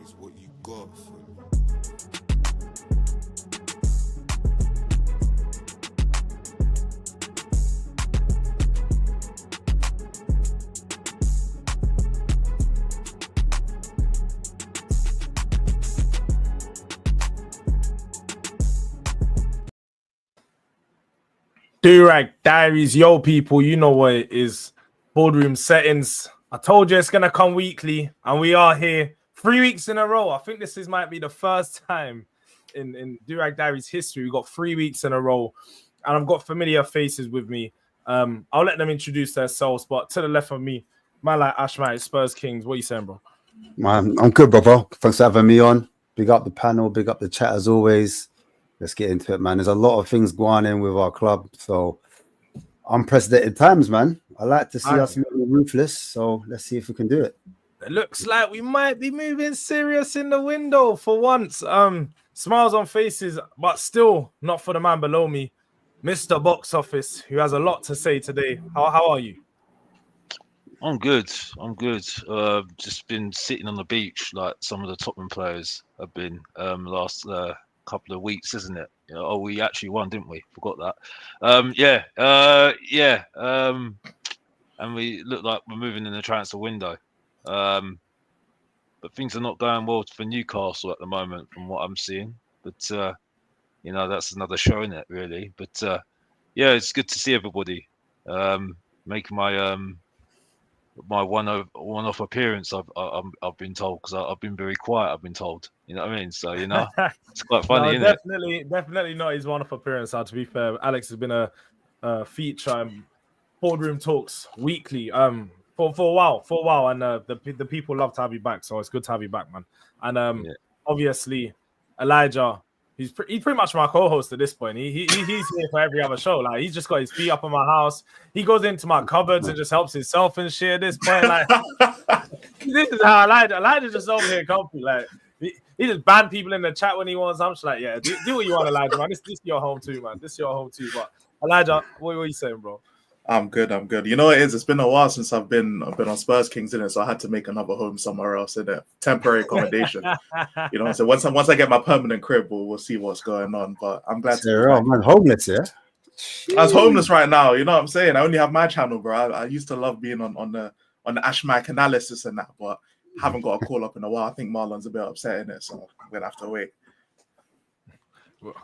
is what you got. Durag Diaries, yo people, you know what it is. Boardroom settings. I told you it's gonna come weekly, and we are here 3 weeks in a row. I think this might be the first time in Durag Diaries history we got 3 weeks in a row, and I've got familiar faces with me. I'll let them introduce themselves, but to the left of me, man like Ashmite, Spurs Kings. What are you saying, bro? Man, I'm good, brother. Thanks for having me on. Big up the panel, big up the chat as always. Let's get into it, man. There's a lot of things going in with our club, so unprecedented times, man. I like to see us moving ruthless, so let's see if we can do it. It looks like we might be moving serious in the window for once. Smiles on faces, but still not for the man below me, Mr. Box Office, who has a lot to say today. How are you? I'm good. Just been sitting on the beach like some of the Tottenham players have been last couple of weeks, isn't it? You know, we actually won, didn't we? Forgot that. And we look like we're moving in the transfer window. But things are not going well for Newcastle at the moment, from what I'm seeing. But that's another show, isn't it? Really. But it's good to see everybody. Make my one-off appearance. I've been told, because I've been very quiet. I've been told. You know what I mean? So it's quite funny, no, isn't definitely not his one-off appearance. To be fair, Alex has been a feature in Boardroom Talks weekly for a while, and the people love to have you back. So it's good to have you back, man. And obviously Elijah. He's pretty much my co-host at this point. He's here for every other show. Like, he's just got his feet up in my house. He goes into my cupboards and just helps himself and shit at this point. Like, this is how Elijah's just over here comfy. Like, he just ban people in the chat when he wants. I'm just like, yeah, do what you want, Elijah, man. This is your home too, man. This is your home too. But Elijah, what are you saying, bro? I'm good. You know what it is? It's been a while since I've been on Spurs Kings, innit? So I had to make another home somewhere else, innit? Temporary accommodation. You know, so once I get my permanent crib, we'll see what's going on. But I'm glad to be back. Man, homeless, yeah? I was homeless right now, you know what I'm saying? I only have my channel, bro. I used to love being on the Ashmack analysis and that, but haven't got a call up in a while. I think Marlon's a bit upset in it, so we're gonna have to wait.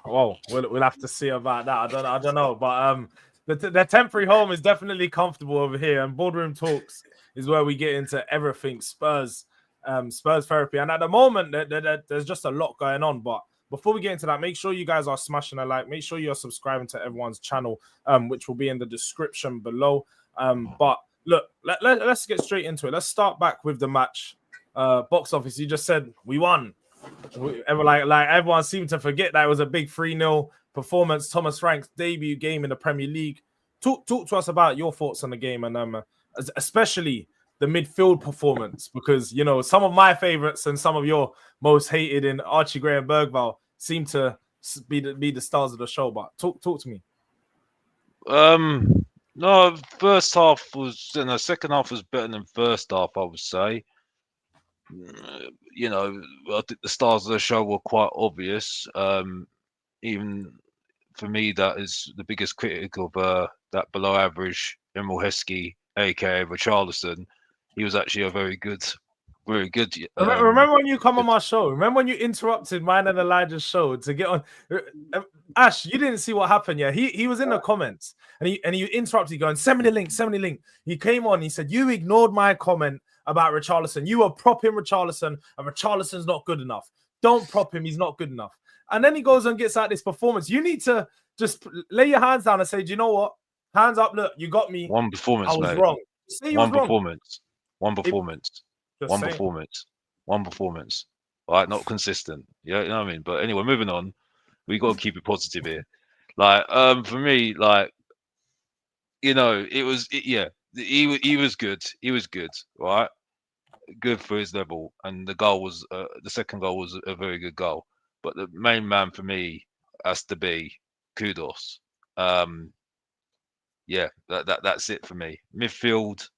Well, we'll have to see about that. I don't know, but the temporary home is definitely comfortable over here, and Boardroom Talks is where we get into everything Spurs therapy. And at the moment, there's just a lot going on. But before we get into that, make sure you guys are smashing a like. Make sure you're subscribing to everyone's channel, which will be in the description below. But look, let's get straight into it. Let's start back with the match. Box Office, you just said we won. Everyone seemed to forget that it was a big 3-0 performance. Thomas Frank's debut game in the Premier League. Talk to us about your thoughts on the game, and especially the midfield performance, because you know some of my favorites and some of your most hated in Archie Gray and Bergvall seem to be the stars of the show. But talk to me. No, second half was better than first half, I would say. I think the stars of the show were quite obvious. Even for me, that is the biggest critic of that below average Emil Heskey, aka Richarlison. He was actually a very good. Remember when you come on my show? Remember when you interrupted mine and Elijah's show to get on? Ash, you didn't see what happened. Yeah, he was in the comments and he interrupted, going, "Send me the link." He came on. He said, "You ignored my comment about Richarlison. You were propping Richarlison, and Richarlison's not good enough. Don't prop him. He's not good enough." And then he goes and gets out this performance. You need to just lay your hands down and say, "Do you know what? Hands up. Look, you got me. One performance, I was mate. wrong. Say One wrong. performance. One performance. All right, not consistent. Yeah, you know what I mean? But anyway, moving on. We got to keep it positive here. Like, for me, like, he was good. He was good, right? Good for his level. And the second goal was a very good goal. But the main man for me has to be Kudos. That's it for me. Midfield,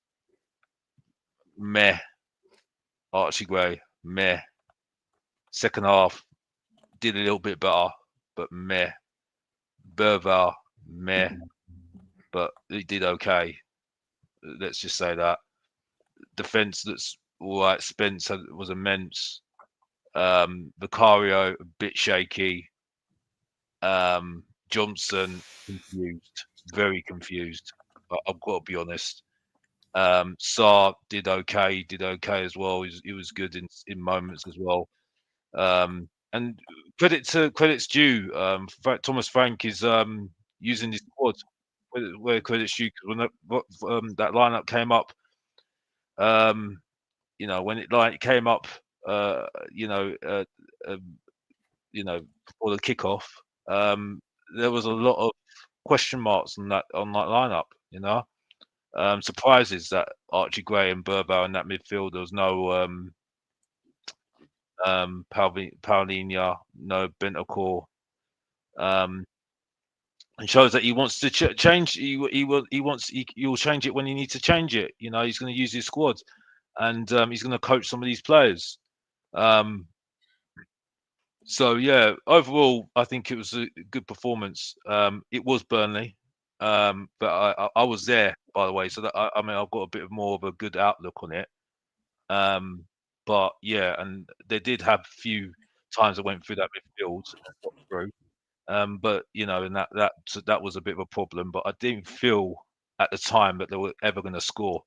meh. Archie Gray, meh. Second half, did a little bit better, but meh. Berval, meh, but he did okay. Let's just say that. Defense, that's all right. Spence was immense. Vicario, a bit shaky. Johnson, confused, very confused. I've got to be honest. Saar did okay as well. He was good in moments as well. And credit's due. Thomas Frank is using his squad where credit's due, because when that lineup came up, when it came up, before the kickoff, there was a lot of question marks on that lineup. Surprises that Archie Gray and Burbow in that midfield. There was no Paulinho, no Bentancur. And shows that he wants to change. He'll change it when he needs to change it. He's going to use his squad, and he's going to coach some of these players. So yeah, overall, I think it was a good performance. It was Burnley, but I was there, by the way, so that I've got a bit more of a good outlook on it. But yeah, and they did have a few times I went through that midfield and got through. But and that was a bit of a problem. But I didn't feel at the time that they were ever going to score.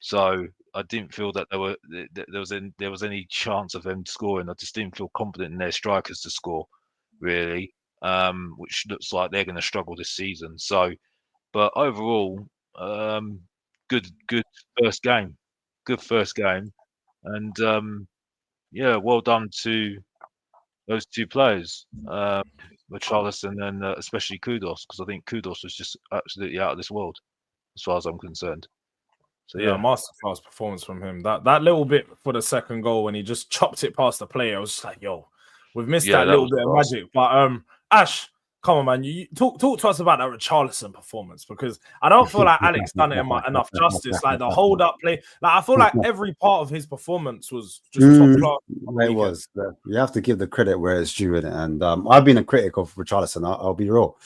So I didn't feel that there was any chance of them scoring. I just didn't feel confident in their strikers to score, really, which looks like they're going to struggle this season. So, but overall, good first game, and yeah, well done to those two players, Richarlison and especially Kudus, because I think Kudus was just absolutely out of this world, as far as I'm concerned. So yeah, masterclass performance from him. That little bit for the second goal when he just chopped it past the player, I was just like, yo, we've missed that little bit of magic. But Ash, come on, man, you talk to us about that Richarlison performance, because I don't feel like Alex done it enough justice. Like the hold up play, like I feel like every part of his performance was just top class. It was. You have to give the credit where it's due in it. And I've been a critic of Richarlison. I'll be real.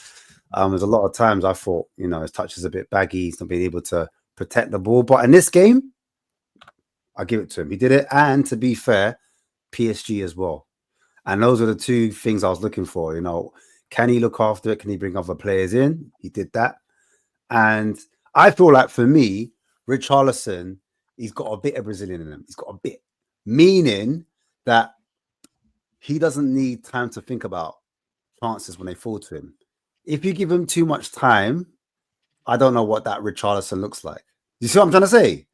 There's a lot of times I thought, his touch is a bit baggy. He's not being able to protect the ball. But in this game, I give it to him. He did it. And to be fair, PSG as well. And those are the two things I was looking for. Can he look after it? Can he bring other players in? He did that. And I feel like for me, Richarlison, he's got a bit of Brazilian in him. He's got a bit. Meaning that he doesn't need time to think about chances when they fall to him. If you give him too much time, I don't know what that Richarlison looks like. You see what I'm trying to say?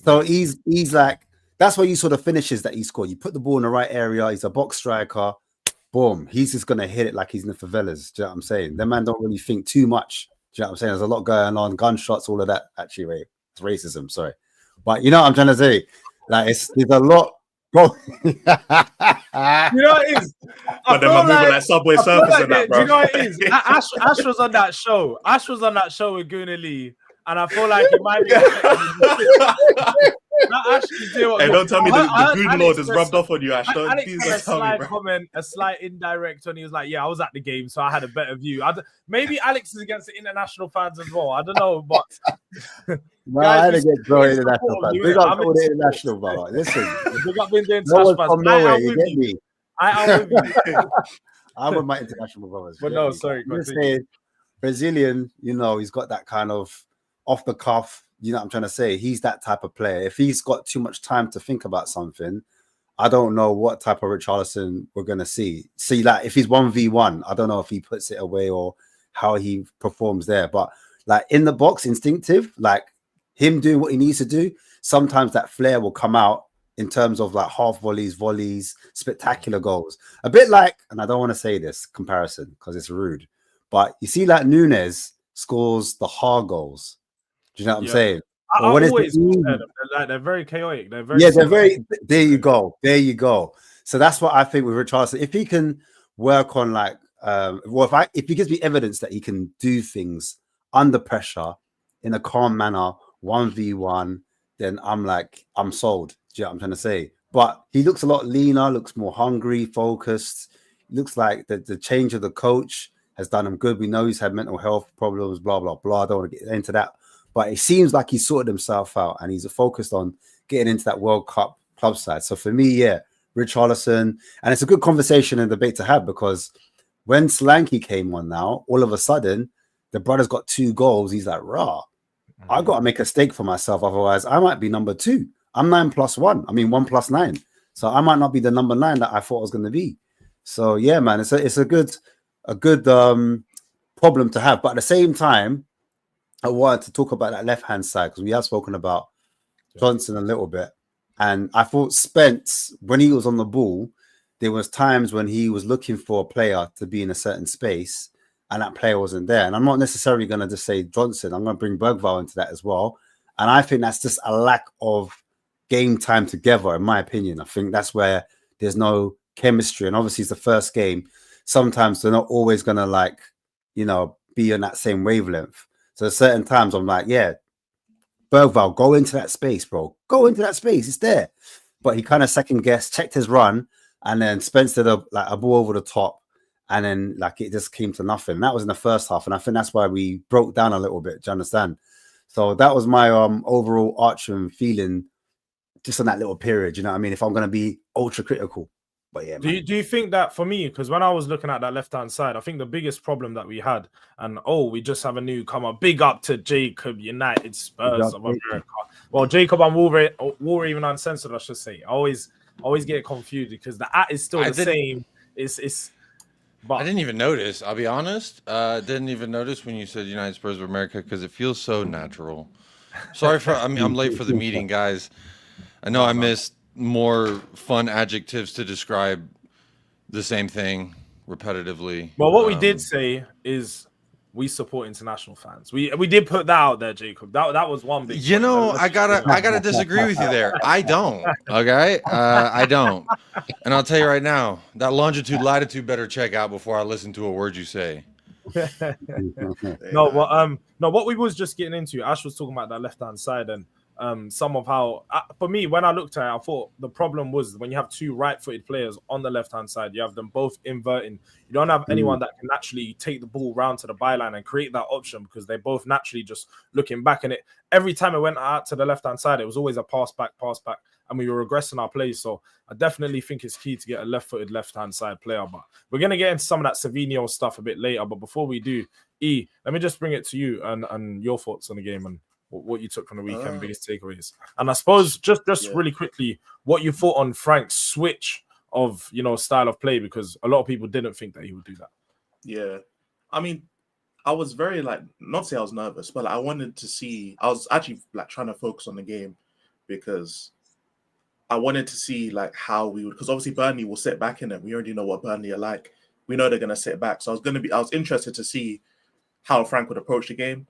So he's like, that's why you saw the finishes that he scored. You put the ball in the right area. He's a box striker. Boom. He's just going to hit it like he's in the favelas. Do you know what I'm saying? The man don't really think too much. Do you know what I'm saying? There's a lot going on. Gunshots, all of that. Actually, wait. It's racism. Sorry. But you know what I'm trying to say? Like, there's a lot. Bro. You know what it is? But then we're moving like Subway Surfers and that, bro. Do you know what it is? Ash was on that show. Ash was on that show with Guna Lee, and I feel like it might be. Hey, don't tell me the good Lord has rubbed off on you, Ash. Alex had a slight indirect when he was like, "Yeah, I was at the game, so I had a better view." Maybe Alex is against the international fans as well. I don't know, but no, I had to get growing international fans. Big up all the international, brother. Listen, big up been doing no one's from nowhere. You get me? I'm with you. I'm with my international brothers. But no, sorry. I'm saying Brazilian. He's got that kind of off the cuff. You know what I'm trying to say? He's that type of player. If he's got too much time to think about something, I don't know what type of Richarlison we're going to see. See, like, if he's 1v1, I don't know if he puts it away or how he performs there. But, like, in the box, instinctive, like, him doing what he needs to do, sometimes that flair will come out in terms of, like, half volleys, spectacular goals. A bit like, and I don't want to say this comparison because it's rude, but you see, like, Nunes scores the hard goals. Do you know what I'm saying? I always they're very chaotic. They're very there you go. So that's what I think with Richarlison. If he can work on like if he gives me evidence that he can do things under pressure in a calm manner, 1v1, then I'm sold. Do you know what I'm trying to say? but he looks a lot leaner, looks more hungry, focused. Looks like the change of the coach has done him good. We know he's had mental health problems, blah, blah, blah. I don't want to get into that. But it seems like he's sorted himself out and he's focused on getting into that World Cup club side. So for me, yeah, Richarlison. And it's a good conversation and debate to have because when Solanke came on now, all of a sudden, the brother's got 2 goals. He's like, rah, I got to make a stake for myself. Otherwise, I might be number 2. I'm 9+1. I mean, 1+9. So I might not be the number 9 that I thought I was going to be. So yeah, man, it's a good problem to have. But at the same time, I wanted to talk about that left-hand side because we have spoken about Johnson a little bit. And I thought Spence, when he was on the ball, there was times when he was looking for a player to be in a certain space and that player wasn't there. And I'm not necessarily going to just say Johnson. I'm going to bring Bergvall into that as well. And I think that's just a lack of game time together, in my opinion. I think that's where there's no chemistry. And obviously, it's the first game. Sometimes they're not always going to, be on that same wavelength. So at certain times, I'm like, yeah, Bergvall, go into that space, bro. Go into that space. It's there. But he kind of second-guessed, checked his run, and then Spence did a ball over the top. And then it just came to nothing. That was in the first half. And I think that's why we broke down a little bit. Do you understand? So that was my overall arching feeling just on that little period. You know what I mean? If I'm going to be ultra critical. But yeah, do you think that for me, because when I was looking at that left-hand side, I think the biggest problem that we had, and we just have a newcomer, big up to Jacob, United Spurs of America. Well, Jacob and Wolverhaven Uncensored, I should say. I always get confused because the at is still the same. But I didn't even notice. I'll be honest. Didn't even notice when you said United Spurs of America because it feels so natural. Sorry for I'm late for the meeting, guys. I know I missed more fun adjectives to describe the same thing repetitively. Well, what we did say is we support international fans. We did put that out there, Jacob. That was one big. You know, I gotta disagree with you there. I don't. Okay, I don't. And I'll tell you right now, that longitude latitude better check out before I listen to a word you say. No, what we was just getting into, Ash was talking about that left-hand side and some of how, for me, when I looked at it, I thought the problem was when you have 2 right-footed players on the left-hand side, you have them both inverting. You don't have anyone that can actually take the ball round to the byline and create that option because they're both naturally just looking back. And every time it went out to the left-hand side, it was always a pass back, and we were regressing our play. So I definitely think it's key to get a left-footed left-hand side player. But we're going to get into some of that Savio stuff a bit later. But before we do, let me just bring it to you and your thoughts on the game and what you took from the weekend, biggest takeaways. And I suppose just really quickly, what you thought on Frank's switch of, style of play, because a lot of people didn't think that he would do that. Yeah. I mean, I was very not say I was nervous, but I wanted to see, I was actually trying to focus on the game because I wanted to see how we would, because obviously Burnley will sit back in it. We already know what Burnley are like. We know they're going to sit back. So I was interested to see how Frank would approach the game.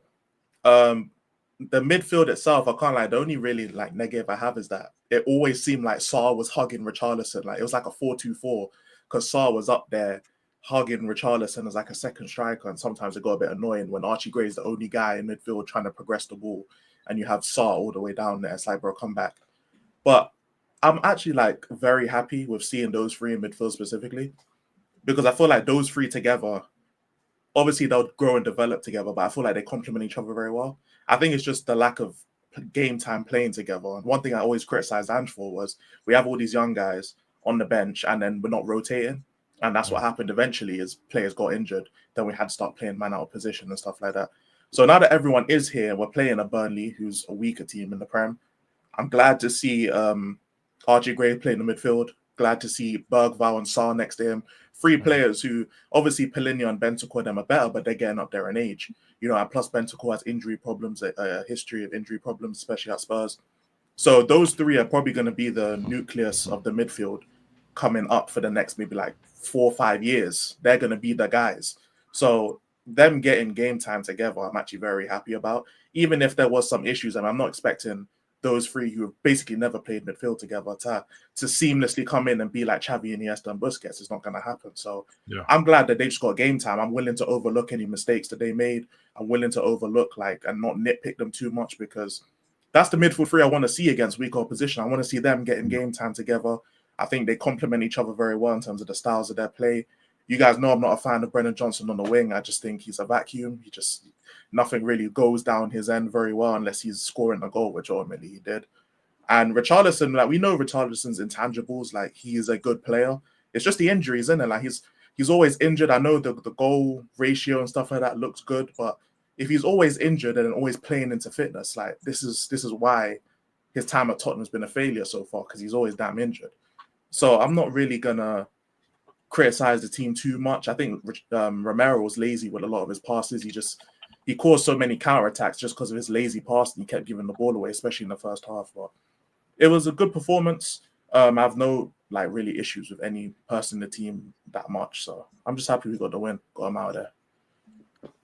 The midfield itself, I can't lie, the only really negative I have is that it always seemed like Saar was hugging Richarlison. It was like a 4-2-4 because Saar was up there hugging Richarlison as a second striker, and sometimes it got a bit annoying when Archie Gray is the only guy in midfield trying to progress the ball and you have Saar all the way down there. It's bro, come back. But I'm actually very happy with seeing those 3 in midfield specifically because I feel like those 3 together, obviously they'll grow and develop together, but I feel like they complement each other very well. I think it's just the lack of game time playing together. And one thing I always criticized Ange for was we have all these young guys on the bench and then we're not rotating. And that's what happened eventually is players got injured. Then we had to start playing man out of position and stuff like that. So now that everyone is here and we're playing a Burnley, who's a weaker team in the Prem, I'm glad to see Archie Gray playing the midfield. Glad to see Bergvall and Saar next to him. 3 players who, obviously, Palhinha and Bentancur them are better, but they're getting up there in age. And plus Bentancur has injury problems, a history of injury problems, especially at Spurs. So those 3 are probably going to be the nucleus of the midfield coming up for the next maybe 4 or 5 years. They're going to be the guys. So them getting game time together, I'm actually very happy about. Even if there was some issues, and I'm not expecting those 3 who have basically never played midfield together to seamlessly come in and be like Xavi, Iniesta, and Busquets. It's not going to happen. So I'm glad that they just got game time. I'm willing to overlook any mistakes that they made. I'm willing to overlook and not nitpick them too much because that's the midfield three I want to see against weak opposition. I want to see them getting game time together. I think they complement each other very well in terms of the styles of their play. You guys know I'm not a fan of Brennan Johnson on the wing. I just think he's a vacuum. Nothing really goes down his end very well unless he's scoring a goal, which ultimately he did. And Richarlison, like, we know Richarlison's intangibles. Like, he is a good player. It's just the injuries, isn't it? Like, he's always injured. I know the goal ratio and stuff like that looks good, but if he's always injured and always playing into fitness, like, this is why his time at Tottenham's been a failure so far, because he's always damn injured. So I'm not really gonna criticize the team too much. I think Romero was lazy with a lot of his passes. He caused so many counterattacks just because of his lazy passing. He kept giving the ball away, especially in the first half. But it was a good performance. I have no really issues with any person in the team that much. So I'm just happy we got the win, got him out of there.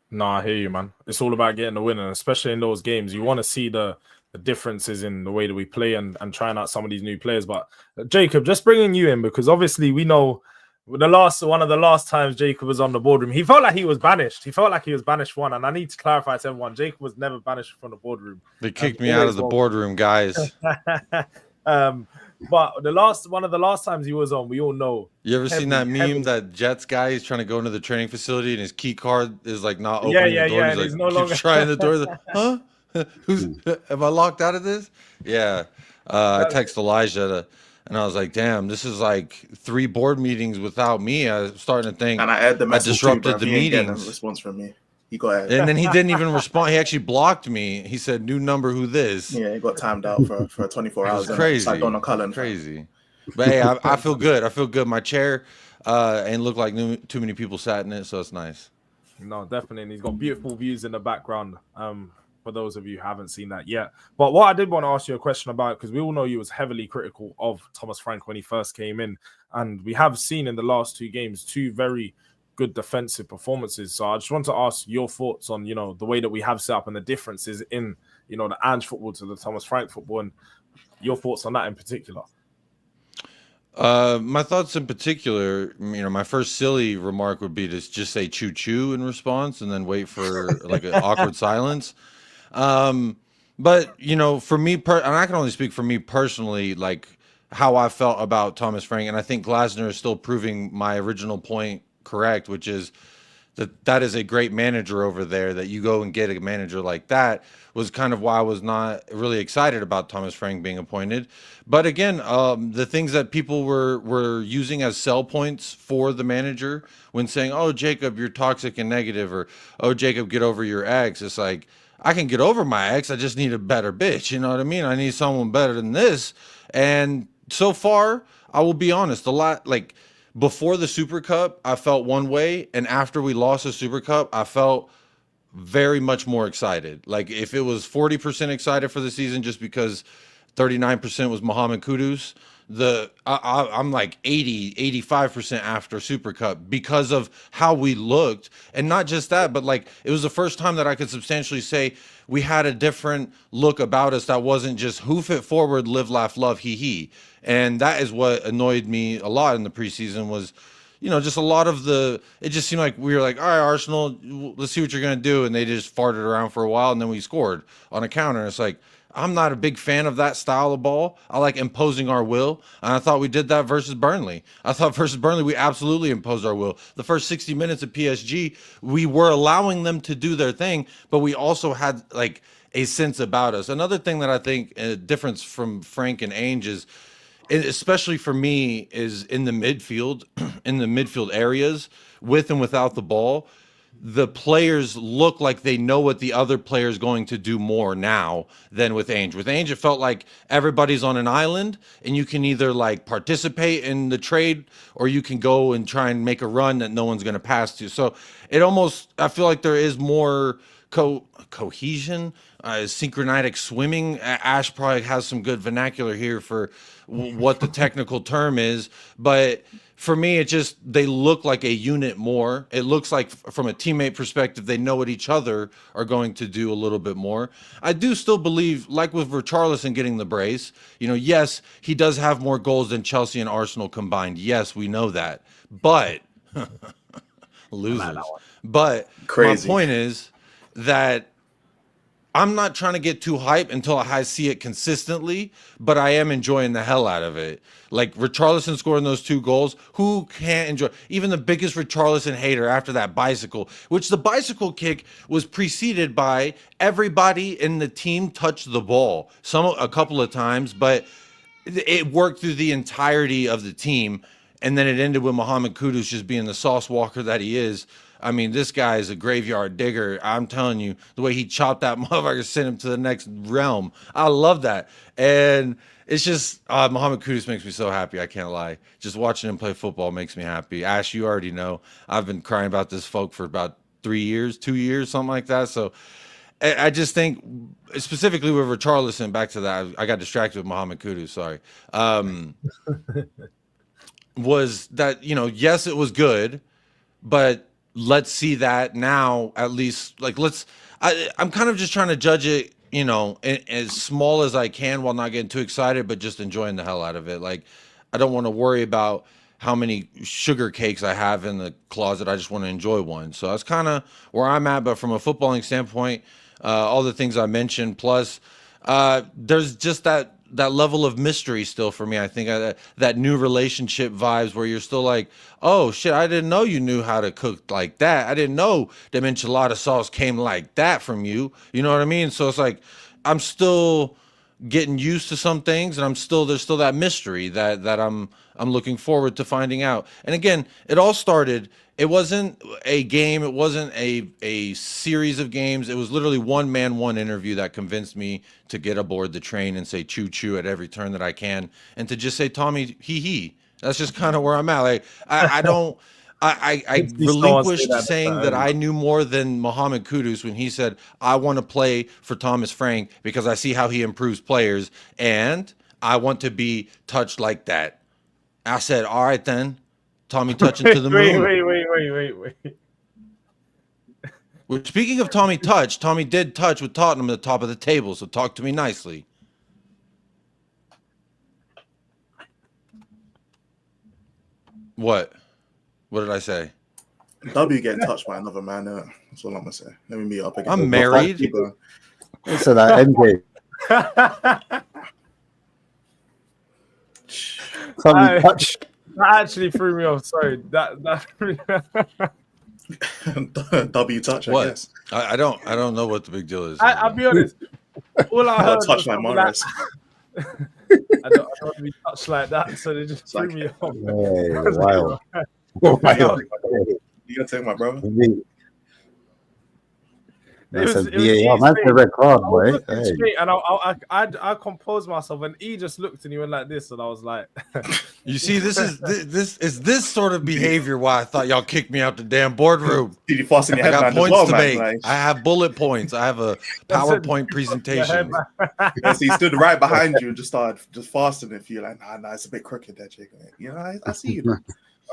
No, I hear you, man. It's all about getting the win, and especially in those games, you want to see the differences in the way that we play and trying out some of these new players. But Jacob, just bringing you in, because obviously we know one of the last times Jacob was on the boardroom, he felt like he was banished. He felt like he was banished one, and I need to clarify to everyone, Jacob was never banished from the boardroom. They kicked me out of the boardroom, guys. But one of the last times he was on, we all know. You ever seen that meme that Jets guy is trying to go into the training facility and his key card is like not opening the door? And He's he's like, no longer trying the door. Like, huh? Am I locked out of this? Yeah. I text Elijah and I was like, damn, this is like 3 board meetings without me. I was starting to think and I disrupted the meetings. Response from me. He got ahead. And then he didn't even respond. He actually blocked me. He said, "New number, who this?" Yeah, he got timed out for 24 hours. Crazy. It's like Donna Cullen. Crazy. But hey, I feel good. I feel good. My chair ain't look like too many people sat in it, so it's nice. No, definitely. And he's got beautiful views in the background. For those of you who haven't seen that yet. But what I did want to ask you a question about, because we all know you was heavily critical of Thomas Frank when he first came in, and we have seen in the last 2 games 2 very good defensive performances. So I just want to ask your thoughts on, the way that we have set up and the differences in, the Ange football to the Thomas Frank football, and your thoughts on that in particular. My thoughts in particular, my first silly remark would be to just say choo choo in response and then wait for like an awkward silence. But for me, and I can only speak for me personally, like how I felt about Thomas Frank. And I think Glasner is still proving my original point correct, which is that is a great manager over there. That you go and get a manager like that was kind of why I was not really excited about Thomas Frank being appointed. But again, the things that people were using as sell points for the manager when saying, "Oh, Jacob, you're toxic and negative," or "Oh, Jacob, get over your ex," it's like, I can get over my ex. I just need a better bitch. You know what I mean? I need someone better than this. And so far, I will be honest, before the Super Cup, I felt one way, and after we lost the Super Cup, I felt very much more excited. Like, if it was 40% excited for the season just because 39% was Mohamed Kudus, I'm like 85% after Super Cup because of how we looked. And not just that, but like, it was the first time that I could substantially say we had a different look about us that wasn't just hoof it forward, live, laugh, love, hee. And that is what annoyed me a lot in the preseason was, just a lot of it just seemed like we were like, all right, Arsenal, let's see what you're going to do. And they just farted around for a while and then we scored on a counter. And it's like, I'm not a big fan of that style of ball. I like imposing our will. And I thought we did that versus Burnley. I thought versus Burnley, we absolutely imposed our will. The first 60 minutes of PSG, we were allowing them to do their thing, but we also had like a sense about us. Another thing that I think a difference from Frank and Ainge is, especially for me, is in the midfield, in the midfield areas, with and without the ball, the players look like they know what the other player is going to do more now than with Ainge. With Ainge, it felt like everybody's on an island, and you can either like participate in the trade or you can go and try and make a run that no one's going to pass to. So I feel like there is more cohesion, synchronistic swimming. Ash probably has some good vernacular here for what the technical term is, but for me, they look like a unit more. It looks like from a teammate perspective, they know what each other are going to do a little bit more. I do still believe, like with Richarlison getting the brace, yes, he does have more goals than Chelsea and Arsenal combined. Yes, we know that. But losers. But Crazy. My point is that I'm not trying to get too hype until I see it consistently, but I am enjoying the hell out of it. Like Richarlison scoring those 2 goals, who can't enjoy? Even the biggest Richarlison hater after that bicycle, which the bicycle kick was preceded by everybody in the team touched the ball a couple of times, but it worked through the entirety of the team. And then it ended with Mohamed Kudus just being the sauce walker that he is. I mean, this guy is a graveyard digger. I'm telling you, the way he chopped that motherfucker, sent him to the next realm. I love that. And it's just, Mohamed Kudus makes me so happy. I can't lie. Just watching him play football makes me happy. Ash, you already know. I've been crying about this folk for about 3 years, 2 years, something like that. So I just think, specifically with Richarlison, back to that, I got distracted with Mohamed Kudus, sorry. Was that, yes, it was good, but let's see that now, at least. Like, I'm kind of just trying to judge it, as small as I can while not getting too excited, but just enjoying the hell out of it. Like, I don't want to worry about how many sugar cakes I have in the closet. I just want to enjoy one. So that's kind of where I'm at. But from a footballing standpoint, all the things I mentioned, plus there's just that level of mystery still for me. I think that new relationship vibes where you're still like, oh shit, I didn't know you knew how to cook like that. I didn't know them enchilada sauce came like that from you. You know what I mean? So it's like I'm still getting used to some things, and there's still that mystery that I'm looking forward to finding out. And again, it all started. It wasn't a game. It wasn't a series of games. It was literally one man, one interview that convinced me to get aboard the train and say choo choo at every turn that I can, and to just say Tommy he. That's just kind of where I'm at. Like I don't. I relinquished saying that I knew more than Mohamed Kudus when he said, I want to play for Thomas Frank because I see how he improves players and I want to be touched like that. I said, all right then, Tommy touching to the moon. Wait. Well, speaking of Tommy touch, Tommy did touch with Tottenham at the top of the table, so talk to me nicely. What? What did I say? W getting touched by another man. That's all I'm gonna say. Let me meet up again. I'm married. So that MJ. Tommy touch. That actually threw me off. Sorry, that threw me W touch. What? I guess. I don't know what the big deal is. I'll be honest. All I heard Touch like Morris. I don't want to be touched like that, so they just threw me off. Hey, wild. You gonna take my brother? That's a VAR. That's a red card, boy. Hey. And I composed myself, and he just looked and he went like this, and I was like, You see, this is this sort of behavior why I thought y'all kicked me out the damn boardroom. Did you fasten your I got headband as points well, to man? make. Like, I have bullet points. I have a PowerPoint presentation. yeah, so he stood right behind you and just started fastening for you. Like, nah, it's a bit crooked there, Jake. You know, I see you.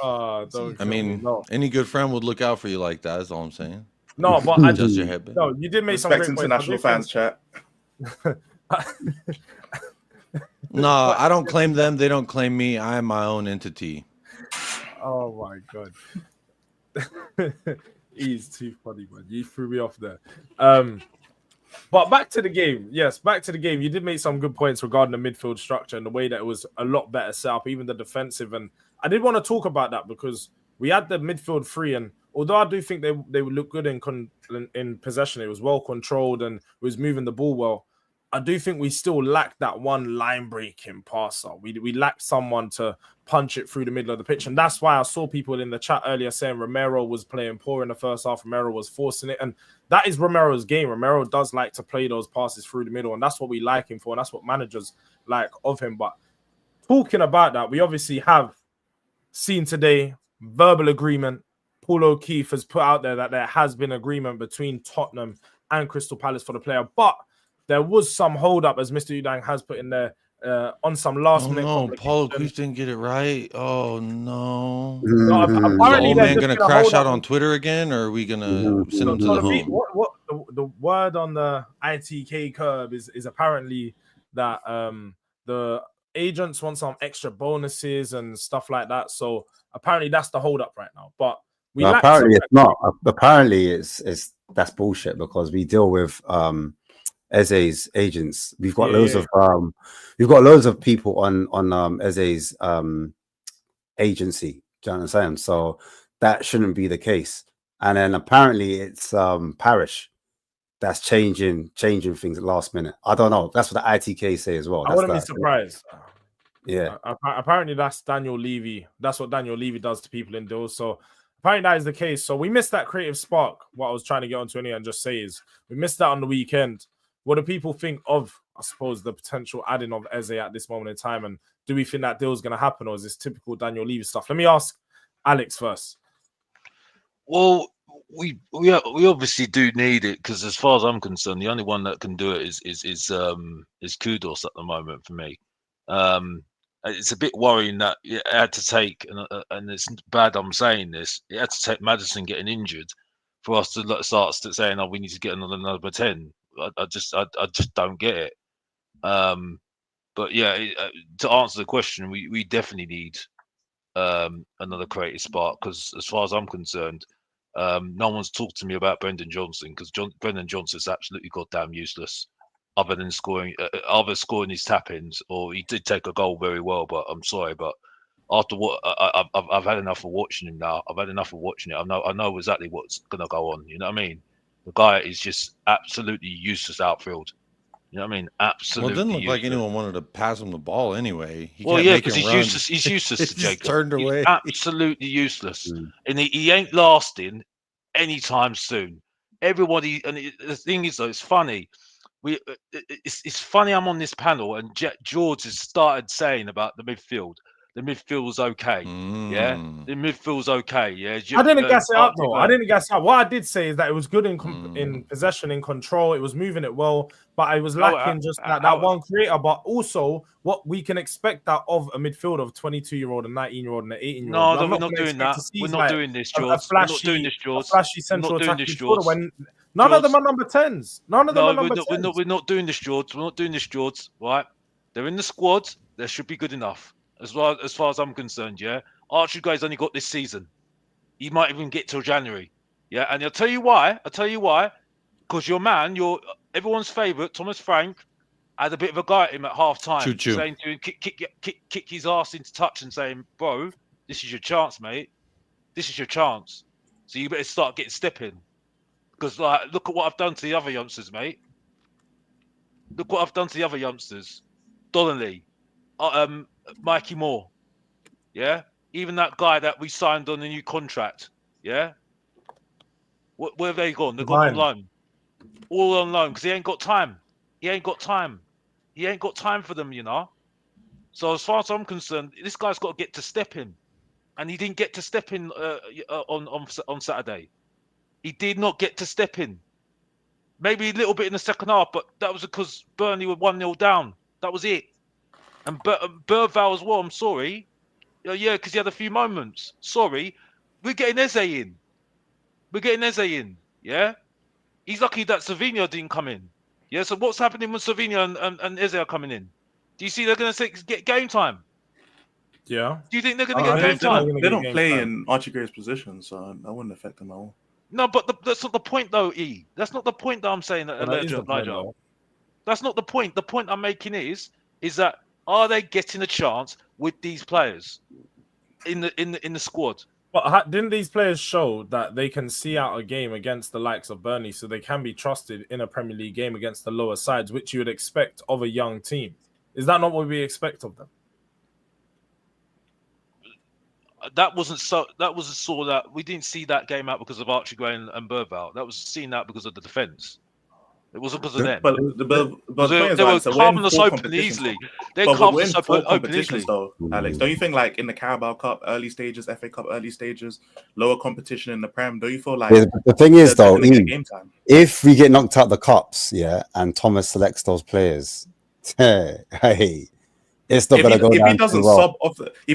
don't. I mean, any good friend would look out for you like that. That's all I'm saying. No, but I Just your headband. No, you did make some Respect great international fans, chat. No, I don't claim them. They don't claim me. I am my own entity. Oh my god, he's too funny, man. You threw me off there. But back to the game. Yes, back to the game. You did make some good points regarding the midfield structure and the way that it was a lot better set up, even the defensive. And I did want to talk about that because we had the midfield free, and although I do think they would look good in possession, it was well controlled and was moving the ball well. I do think we still lacked that one line breaking passer. We lacked someone to punch it through the middle of the pitch, and that's why I saw people in the chat earlier saying Romero was playing poor in the first half. Romero was forcing it, and that is Romero's game. Romero does like to play those passes through the middle, and that's what we like him for, and that's what managers like of him. But talking about that, we obviously have seen today verbal agreement. Paul O'Keefe has put out there that there has been agreement between Tottenham and Crystal Palace for the player, but there was some hold up, as Mr. Udang has put in there, on some last minute. No, Paul O'Keefe didn't get it right. Oh no! No, apparently, is the old man gonna crash out on Twitter again, or are we gonna send him to the home? What the word on the ITK curb is apparently that the agents want some extra bonuses and stuff like that. So apparently that's the hold up right now. But apparently it's not. Apparently it's that's bullshit because we deal with Eze's agents. We've got loads of people on Eze's agency. Do you understand? So that shouldn't be the case. And then apparently it's Parish that's changing things at last minute. I don't know. That's what the ITK say as well. I wouldn't be surprised. Yeah. Apparently that's Daniel Levy. That's what Daniel Levy does to people in deals. So apparently that is the case. So we missed that creative spark. What I was trying to get onto anyway and just say is we missed that on the weekend. What do people think of, I suppose, the potential adding of Eze at this moment in time? And do we think that deal is going to happen, or is this typical Daniel Levy stuff? Let me ask Alex first. Well, we obviously do need it, because as far as I'm concerned, the only one that can do it is Kudos at the moment for me. It's a bit worrying that it had to take, and it's bad I'm saying this, it had to take Maddison getting injured for us to start saying, oh, we need to get another number 10. I just don't get it. But yeah, to answer the question, we definitely need another creative spark, because as far as I'm concerned, no one's talked to me about Brendan Johnson, because Brendan Johnson's absolutely goddamn useless, other than scoring his tap-ins, or he did take a goal very well, but I'm sorry, but after what I've had enough of watching him now. I've had enough of watching it. I know exactly what's gonna go on. You know what I mean? The guy is just absolutely useless outfield. You know what I mean? Absolutely. Well, it didn't look like useless. anyone wanted to pass him the ball anyway. Well, yeah, because he's useless. He's useless, He Jacob. just turned away. He's absolutely useless, and he ain't lasting anytime soon. Everybody, and the thing is, though, it's funny. It's funny. I'm on this panel, and Jords has started saying about the midfield. The midfield's okay. Yeah, the midfield's okay. Yeah, I didn't gas it up though. I didn't gas it up. What I did say is that it was good in possession, in control. It was moving it well, but I was lacking just that one creator. But also, what we can expect out of a midfield of 22-year-old, a 19-year-old, and an 18-year-old. No, we're not doing that. We're not doing this, George. We're not doing this, George. Flashy central attacking midfielder when none of them are number 10s. None of them are number 10s. We're not doing this, George. We're not doing this, George. Right? They're in the squad. They should be good enough. As far as I'm concerned, yeah. Archie Gray's only got this season. He might even get till January, yeah. And I'll tell you why. Because your man, everyone's favourite, Thomas Frank, had a bit of a guy at him at half time, saying to him, kick his ass into touch and saying, "Bro, this is your chance, mate. This is your chance. So you better start getting stepping. Because look at what I've done to the other youngsters, mate. Look what I've done to the other youngsters. Donnelly, Mikey Moore, yeah, even that guy that we signed on a new contract, yeah. Where have they gone? They've gone on loan, all on loan, because he ain't got time. He ain't got time for them, you know. So as far as I'm concerned, this guy's got to get to step in, and he didn't get to step in on Saturday. He did not get to step in. Maybe a little bit in the second half, but that was because Burnley were 1-0 down. That was it. And Burval as well, I'm sorry. Yeah, because he had a few moments. Sorry. We're getting Eze in. Yeah? He's lucky that Savio didn't come in. Yeah, so what's happening when Savio and Eze are coming in? Do you see they're going to get game time? Yeah. Do you think they're going to get game time? They don't play in Archie Gray's position, so that wouldn't affect them at all. No, but that's not the point, though, E. That's not the point that I'm saying, Elijah. That's not the point. The point I'm making is that are they getting a chance with these players in the squad? But didn't these players show that they can see out a game against the likes of Burnley, so they can be trusted in a Premier League game against the lower sides, which you would expect of a young team? Is that not what we expect of them? That wasn't so. That we didn't see that game out because of Archie Gray and Burval. That was seen out because of the defence. It wasn't because of them. But they were carving us open easily. They carved us open easily. Though, Alex, don't you think, like in the Carabao Cup early stages, FA Cup early stages, lower competition in the Prem, don't you feel like the thing is though, game time? If we get knocked out the cups, yeah, and Thomas selects those players, hey, it's not gonna go down if he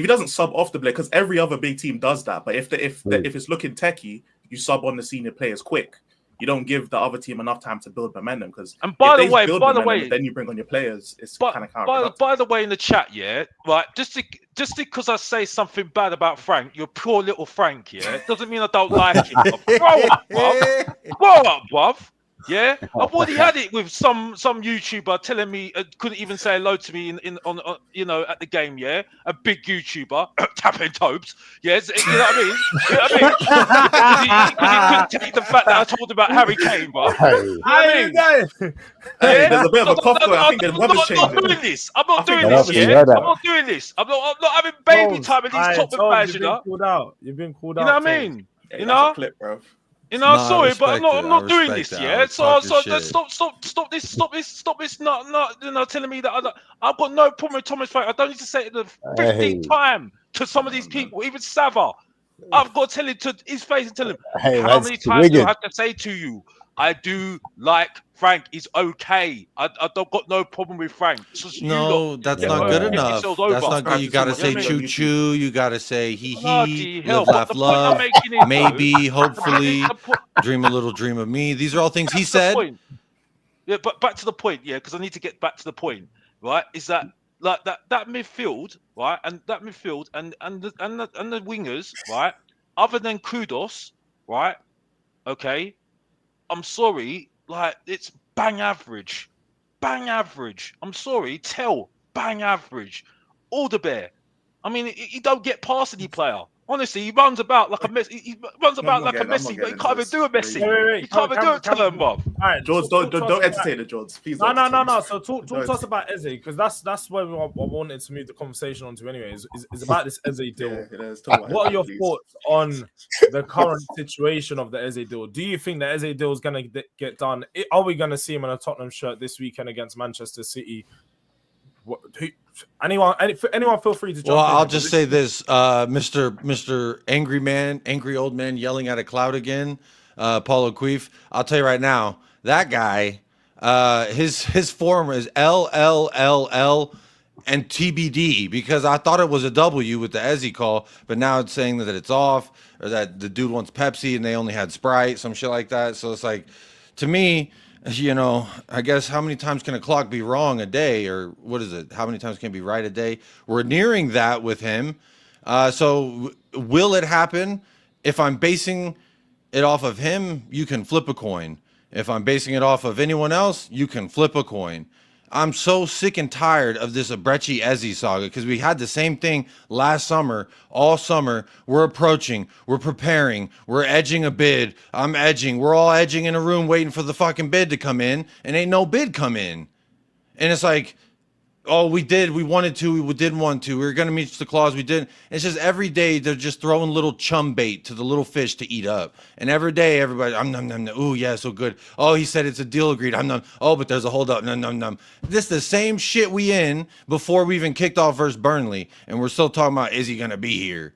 doesn't sub off the play, because every other big team does that. But if it's looking techie, you sub on the senior players quick. You don't give the other team enough time to build momentum, because by the way, then you bring on your players. It's kind of counterproductive. By the way, in the chat, yeah, right. Just because I say something bad about Frank, you're poor little Frank, yeah, it doesn't mean I don't like him. Grow up, bruv. Yeah, I've already had it with some YouTuber telling me couldn't even say hello to me on you know, at the game. Yeah, a big YouTuber tapping topes. Yes, you know what I mean. You know what I mean? Because he couldn't take the fact that I told him about Harry Kane, bro. Hey, You know what I mean? Hey, Yeah? there's a bit of a cough going. I think the weather's I'm not changing. doing this. I'm not I think doing the this. weather's you Yeah, heard that. I'm not doing this. I'm not having baby Tones, time with these aye, Tottenham Tones, fans. you've You been know. called out. You've been called You out. know what I Tones. mean? Yeah, You that's know. a clip, bro. You know, No, I sorry, but I'm respect it. not I doing respect this, it. yeah. Alex. So Talk your let's shit. stop this. Not you know, telling me that I've got no problem with Thomas Frank. I don't need to say it the 15th hey, time to some of these people, even Sava. I've got to tell him to his face and tell him hey, how that's many times do I wicked. have to say to you, I do like Frank is okay. I don't got no problem with Frank. It's just you lot No, that's get not good get enough. yourselves That's over. not good. Subscribe You to gotta too much say You know what I on choo YouTube. choo. You gotta say he Bloody hell! live, But laugh, the point I'm love, making is maybe, though, hopefully, the point, dream a little dream of me. These are all things he that's the said. point. Yeah, but back to the point, yeah, because I need to get back to the point, right? Is that like that midfield, right? And that midfield and the wingers, right? Other than Kudos, right? Okay, I'm sorry, like it's bang average, bang average. I'm sorry, bang average. Alderbear. I mean, he don't get past any player. Honestly, he runs about like a Messi. He runs about like a I'm not Messi, but he getting can't into even do a this. Messi. Wait. He can't even do a turn, bruv. All right, Jords, talk to us don't about- entertain the Jords. Please No, don't. no. So talk Don't to us about Eze, because that's where I wanted to move the conversation onto anyway. Is about this Eze deal. Yeah, let's talk about What are it, your please. thoughts on the current situation of the Eze deal? Do you think the Eze deal is going to get done? Are we going to see him in a Tottenham shirt this weekend against Manchester City? Anyone feel free to jump Well, in. I'll just say this, Mr. Angry old man yelling at a cloud again, Paul O'Keefe. I'll tell you right now, that guy, his form is LLLL and TBD, because I thought it was a W with the Eze call, but now it's saying that it's off, or that the dude wants Pepsi and they only had Sprite, some shit like that. So it's like, to me, you know, I guess how many times can a clock be wrong a day, or what is it? How many times can it be right a day? We're nearing that with him. So will it happen? If I'm basing it off of him, you can flip a coin. If I'm basing it off of anyone else, you can flip a coin. I'm so sick and tired of this Abrechi Eze saga, because we had the same thing last summer, all summer. We're approaching, we're preparing, we're edging a bid. I'm edging. We're all edging in a room waiting for the fucking bid to come in, and ain't no bid come in. And it's like, oh, we wanted to, we didn't want to. We were going to meet the clause, we didn't. It's just every day they're just throwing little chum bait to the little fish to eat up. And every day everybody, ooh, yeah, so good. Oh, he said it's a deal agreed. Oh, but there's a hold up. This the same shit we in before we even kicked off versus Burnley. And we're still talking about, is he going to be here?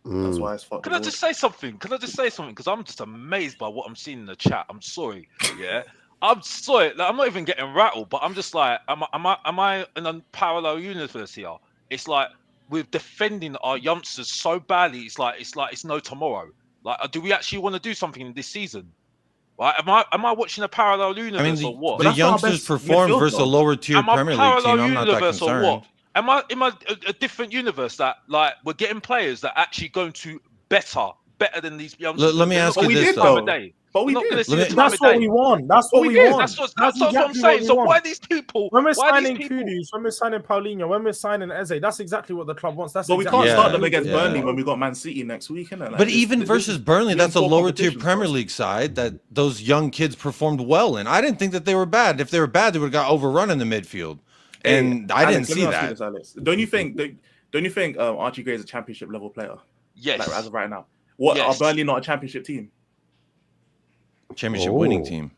That's why it's fucked. Can I just say something? Because I'm just amazed by what I'm seeing in the chat. I'm sorry. Yeah. I'm sorry. Like, I'm not even getting rattled, but I'm just like, am I in a parallel universe here? It's like we're defending our youngsters so badly. It's like it's no tomorrow. Like, do we actually want to do something in this season? Right? Am I watching a parallel universe or what? The that's not our youngsters best performed midfield, versus a though. lower tier Am I Premier League team. parallel I'm not that universe or concerned. what? Am I a different universe that like we're getting players that are actually going to better than these youngsters? Let me They're ask not you gonna this, see the time though. of day. But we We're not did. gonna see Let the me- time That's of what day. we want. That's what we did. want. That's what I'm exactly saying. what we So want. why these people? When we're Why these signing people? Kudus, when we're signing Paulinho, when we're signing Eze, that's exactly what the club wants. That's But we exactly can't Yeah, start them against yeah. Burnley when we got Man City next week, innit? Like, But this- even this versus is Burnley, really that's a poor lower tier competition for Premier us. League side that those young kids performed well in. I didn't think that they were bad. If they were bad, they would have got overrun in the midfield. And I didn't Alex, let see me ask you that. this, Alex. Don't you think Archie Gray is a championship level player? Yes. Like as of right now. What Yes. are Burnley not a championship team? Championship Oh. winning team.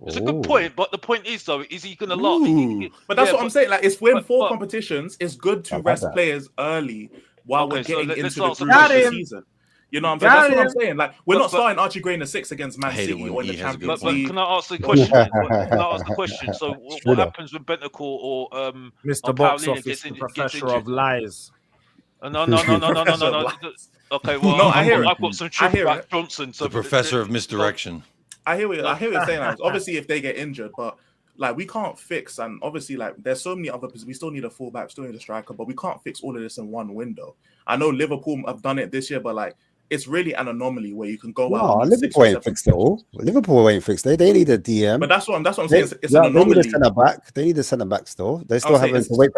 It's a good point, but the point is though, is he gonna Ooh. last? But that's what I'm saying. Like, it's when but- four but- competitions, it's good to I've had rest that. players early while Okay, we're so getting let's into the answer groove of the question. season. You know what I'm saying? That's what I'm Got saying. Like, we're But- not starting Archie Gray in the 6 against Man I hate it City when or in the E has a good Champions But League. can I ask the question? Can I ask the question? So what True that. happens when Bentancur or Mr. Box Paulinho Office, gets the gets professor injured? of lies. No. Okay, well, No, I hear it. I've got some I truth hear about it. Johnson. So The professor of misdirection. I hear what you're saying, Alex. Obviously, if they get injured, but like we can't fix, and obviously, like there's so many other positions. We still need a fullback, still need a striker, but we can't fix all of this in one window. I know Liverpool have done it this year, but like it's really an anomaly where you can go out. No, And need 6 Liverpool or ain't 7 fixed it all. Liverpool ain't fixed it. They need a DM. But that's what I'm saying. It's an They need anomaly. a centre back. They need a centre back still. They're still saying having to it's- wait.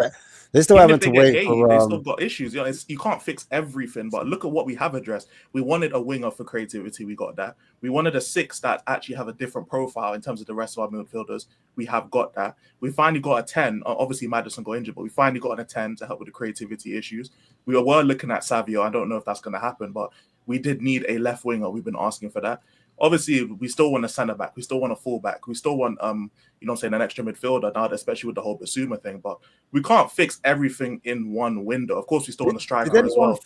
They're still Even having if they to get wait Gay, for. they still got issues. You know, you can't fix everything, but look at what we have addressed. We wanted a winger for creativity. We got that. We wanted a 6 that actually have a different profile in terms of the rest of our midfielders. We have got that. We finally got a 10. Obviously, Maddison got injured, but we finally got a 10 to help with the creativity issues. We were looking at Savio. I don't know if that's going to happen, but we did need a left winger. We've been asking for that. Obviously, we still want a centre back. We still want a full back. We still want, you know, saying an extra midfielder now, especially with the whole Basuma thing. But we can't fix everything in one window. Of course, we still want a striker as well.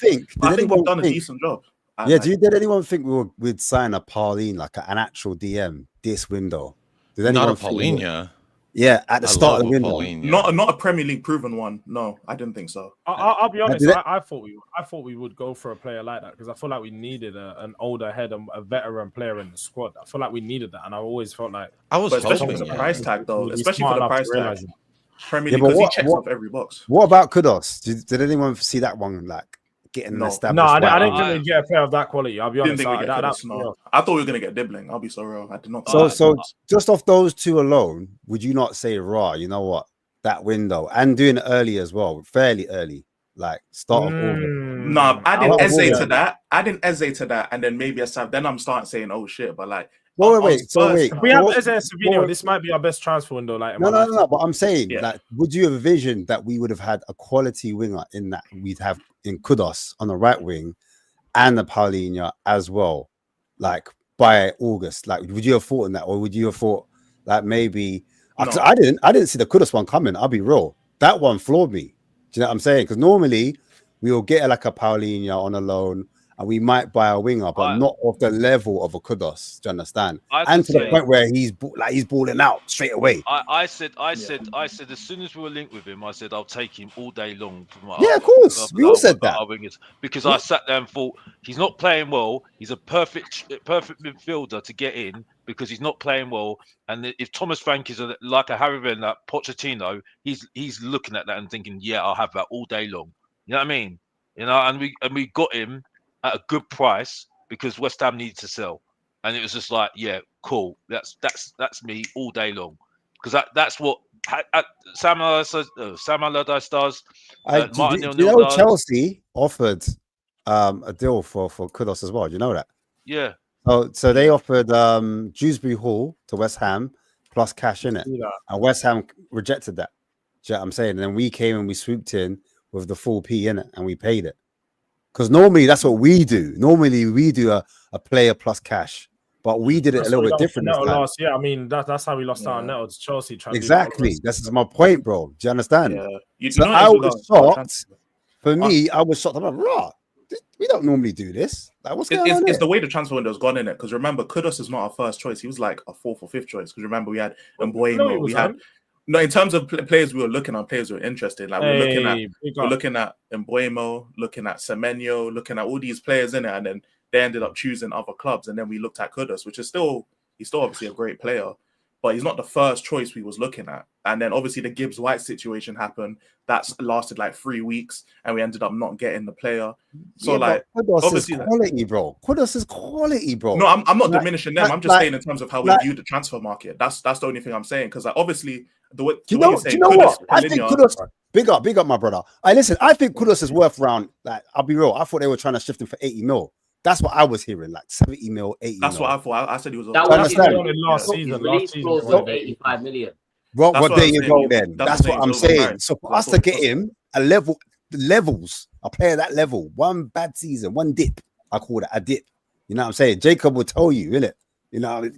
I think we've done a decent job. Did anyone think we'd sign a Pauline, like an actual DM this window? Did anyone Not a think Paulinho. Yeah, at the start of the window. Not a Premier League proven one. No, I didn't think so. I'll be honest. I thought we would go for a player like that because I feel like we needed an older head, a veteran player in the squad. I feel like we needed that, and I always felt like especially for the price tag, though. Especially for the price tag. Premier League, because he checks off every box. What about Kudos? Did anyone see that one? Like getting an established? No, I didn't think we'd get a player of that quality. I'll be honest. Didn't think I thought we were gonna get Dibbling. I'll be so real. I did not. So just off those two alone, would you not say raw? You know what? That window and doing it early as well, fairly early, like start of August. No, adding Eze to that. Adding Eze to that, and then maybe a Sav. Then I'm starting saying, oh shit, but like. Wait. If we have Eze and Savino, this might be our best transfer window. Like, no. But I'm saying, like, would you have envisioned that we would have had a quality winger in that we'd have in Kudos on the right wing, and the Paulinho as well, like by August? Like, would you have thought in that, or would you have thought like maybe? No. I didn't see the Kudos one coming. I'll be real. That one floored me. Do you know what I'm saying? Because normally we will get like a Paulinho on a loan. And we might buy a winger, but not of the level of a Kudos. Do you understand? And to the point where he's balling out straight away. I said, as soon as we were linked with him, I said I'll take him all day long. Of course, we all said that. Because I sat there and thought he's not playing well. He's a perfect midfielder to get in because he's not playing well. And if Thomas Frank is like a Harry Redknapp, like Pochettino, he's looking at that and thinking, yeah, I'll have that all day long. You know what I mean? You know, and we got him at a good price because West Ham needed to sell, and it was just like, yeah, cool. That's me all day long because that's what Sam Allardyce does. Chelsea offered a deal for Kudos as well. Do you know that? Yeah. So they offered Dewsbury Hall to West Ham plus cash in it, and West Ham rejected that. Do you know what I'm saying? And then we came and we swooped in with the full P in it, and we paid it. Because normally that's what we do. Normally we do a player plus cash, but we did it a little bit different this time. Last year, I mean that's how we lost our Neto to Chelsea. Exactly, this is my point, bro. Do you understand? Yeah. So I was shocked. For me, I was shocked. I'm like, raw. We don't normally do this. Like, what's going on? It's the way the transfer window's gone in it. Because remember, Kudos is not our first choice. He was like a 4th or 5th choice. Because remember, we had Mbuemo. We had. No, in terms of players we were looking at, players we were interested. Like we're looking at Mbuemo, looking at Semenyo, looking at all these players in it, and then they ended up choosing other clubs. And then we looked at Kudos, which is he's still obviously a great player, but he's not the first choice we was looking at. And then obviously the Gibbs White situation happened. That's lasted like 3 weeks, and we ended up not getting the player. So Kudos obviously is quality, bro. Kudos is quality, bro. No, I'm not diminishing them. I'm just saying in terms of how we view the transfer market. That's the only thing I'm saying. Because obviously. Do you know what? I think Kudos, big up, my brother. I think Kudos is worth around, like, I'll be real. I thought they were trying to shift him for 80 mil. That's what I was hearing, like 70 mil, 80 That's what I thought. I said he was. That was last season. Last season was 85 million. Well, there you go then. That's what I'm saying. So for us to get him a levels, a player that level, one bad season, one dip, I call it a dip. You know what I'm saying? Jacob will tell you, innit? You know,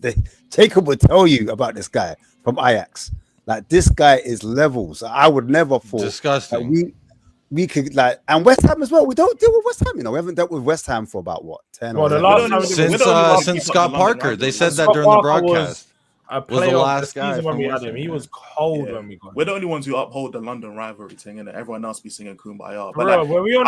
Jacob will tell you about this guy from Ajax. Like, this guy is levels. I would never thought disgusting. We could, like, and West Ham as well. We don't deal with West Ham, you know. We haven't dealt with West Ham for about what, 10 or since Scott Parker. They said that during the broadcast. Was the last guy when we had him. He was cold when we got him. We're the only ones who uphold the London rivalry thing, and everyone else be singing Kumbaya. But I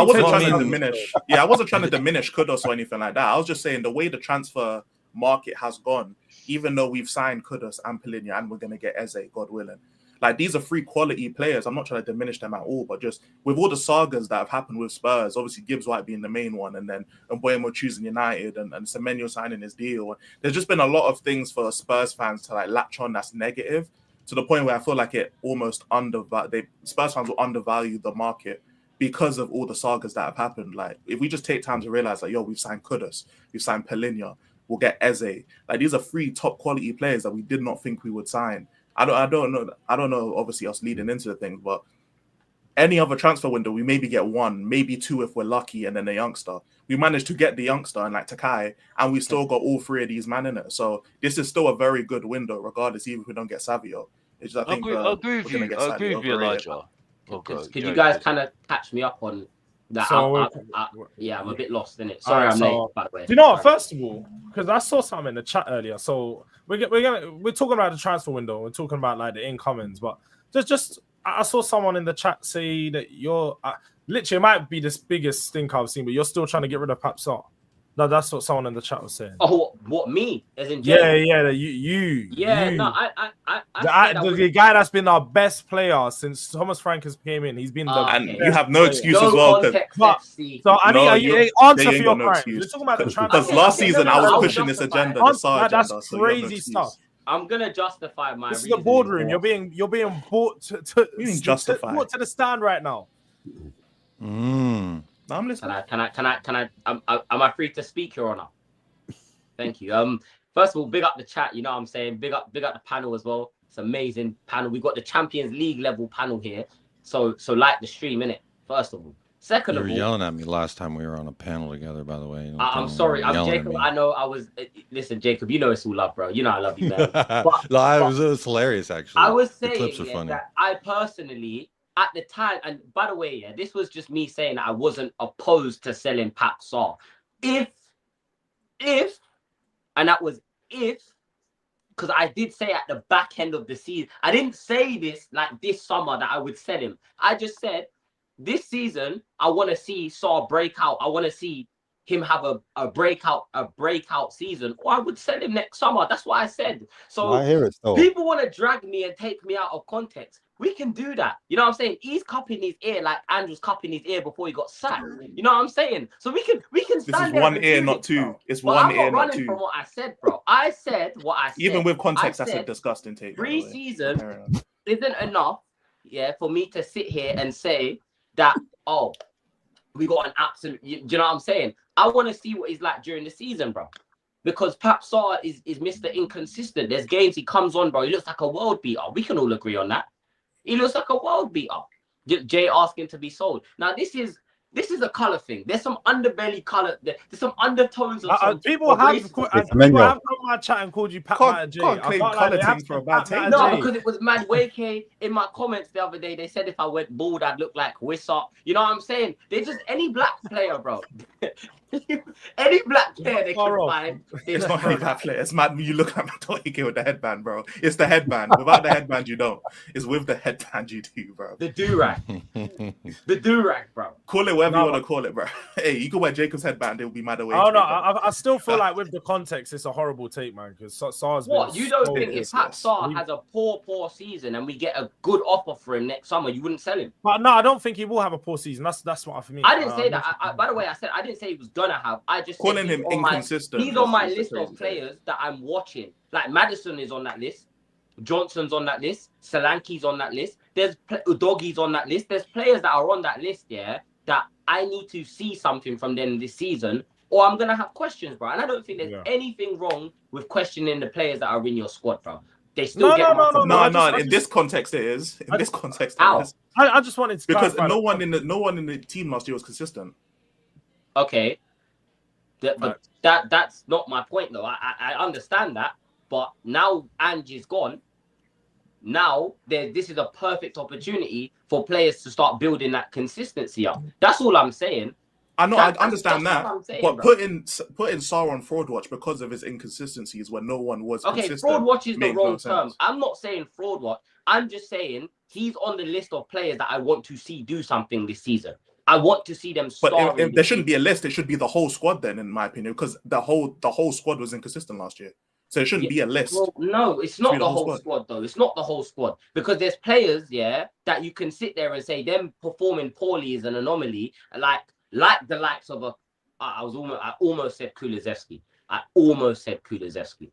wasn't trying to diminish. Yeah, I wasn't trying to diminish Kudos or anything like that. I was just saying the way the transfer market has gone. Even though we've signed Kudos and Paulinho and we're going to get Eze, God willing. Like, these are free quality players. I'm not trying to diminish them at all, but just with all the sagas that have happened with Spurs, obviously Gibbs White being the main one, and then Mboimo choosing United, and Semenyo signing his deal. There's just been a lot of things for Spurs fans to like latch on that's negative, to the point where I feel like it almost Spurs fans will undervalue the market because of all the sagas that have happened. Like, if we just take time to realize that, we've signed Kudus, we've signed Pelinha, we'll get Eze. Like, these are 3 top quality players that we did not think we would sign. I don't know. Obviously, us leading into the thing, but any other transfer window, we maybe get 1, maybe 2 if we're lucky, and then a youngster. We managed to get the youngster and like Takai, and we still got all 3 of these men in it. So this is still a very good window, regardless, even if we don't get Savio. It's just, I agree with you, Elijah. Could you guys kind of catch me up on that? So I'm a bit lost in it. Sorry, I'm late, by the way. Do you know what? First of all, because I saw something in the chat earlier, so we're talking about the transfer window. We're talking about like the incomings, but just I saw someone in the chat say that you're literally, it might be the biggest stink I've seen, but you're still trying to get rid of Papsar. No, that's what someone in the chat was saying. Oh, what me? As in you. Yeah, you. no, the guy that's been our best player since Thomas Frank has came in. He's been and you have no excuse as well. So I need answer for your crime. We're talking about the transfer. Because last season I was pushing this agenda, the SAR agenda. That's crazy stuff. I'm gonna justify my. This is the boardroom. You're being brought to the stand right now. No, I'm listening. Can I? Am I free to speak, Your Honor? Thank you. First of all, big up the chat. You know what I'm saying? Big up the panel as well. It's an amazing panel. We got the Champions League level panel here. So like the stream, innit? First of all. Second of all, you were yelling at me last time we were on a panel together, by the way. I'm sorry. I'm Jacob. I know I was. Listen, Jacob, you know it's all love, bro. You know I love you, man. But, it was hilarious, actually. I was the saying clips are funny. that I personally, at the time, and by the way, this was just me saying that I wasn't opposed to selling Papsar. If, and that was if, because I did say at the back end of the season, I didn't say this like this summer that I would sell him. I just said this season I want to see Saar break out. I want to see him have a breakout season, or I would sell him next summer. That's what I said. So I hear it still. People want to drag me and take me out of context. We can do that. You know what I'm saying? He's cupping his ear like Andrew's cupping his ear before he got sacked. You know what I'm saying? So we can stand This is there one and ear, do not it, 2. bro. It's But one I'm ear, not not running 2. from what I said, bro. I said what I said. Even with context, I that's a said disgusting take. Pre-season isn't enough, for me to sit here and say that, we got an absolute. Do you know what I'm saying? I want to see what he's like during the season, bro. Because Papsar is Mr. Inconsistent. There's games he comes on, bro. He looks like a world beater. We can all agree on that. He looks like a world beater. Jay asking to be sold. Now this is a color thing. There's some underbelly color. There's some undertones of some. People have come on my chat and called you Pat and Jay. Can't claim color things for a bad take. No, because it was mad Wake in my comments the other day. They said if I went bald, I'd look like Wissop. You know what I'm saying? They're just any black player, bro. Any black player they can find. It's not any black player. It's mad. You look at Matoike with the headband, bro. It's the headband. Without the headband, you don't. It's with the headband you do, bro. The do-rag. The do-rag, bro. Call it whatever you want to call it, bro. Hey, you can wear Jacob's headband. It'll be mad away. Oh, no. I still feel like with the context, it's a horrible take, man. Because Saar's been. What? You don't think if Saar has a poor season and we get a good offer for him next summer, you wouldn't sell him? But no, I don't think he will have a poor season. That's what I mean. I didn't say that. By the way, I didn't say he was gonna have. I just calling him inconsistent. He's on my list of players that I'm watching. Like Maddison is on that list. Johnson's on that list. Solanke's on that list. There's Udogie's on that list. There's players that are on that list, that I need to see something from them this season, or I'm gonna have questions, bro. And I don't think there's anything wrong with questioning the players that are in your squad, bro. They still no. In this context, it is. In this context, it is. I just wanted to because no one in the team last year was consistent. Okay. But that's not my point, though. I understand that, but now Ange is gone. Now this is a perfect opportunity for players to start building that consistency up. That's all I'm saying. I know, I understand that, but putting Saar on fraud watch because of his inconsistencies when no one was consistent. Fraud watch is the wrong term. I'm not saying fraud watch. I'm just saying he's on the list of players that I want to see do something this season. I want to see them start. But there shouldn't be a list. It should be the whole squad then, in my opinion, because the whole squad was inconsistent last year. So it shouldn't be a list. Well, no, it's not be the whole squad though. It's not the whole squad because there's players, yeah, that you can sit there and say them performing poorly is an anomaly, like the likes of a. I almost said Kulusevski. I almost said Kulusevski.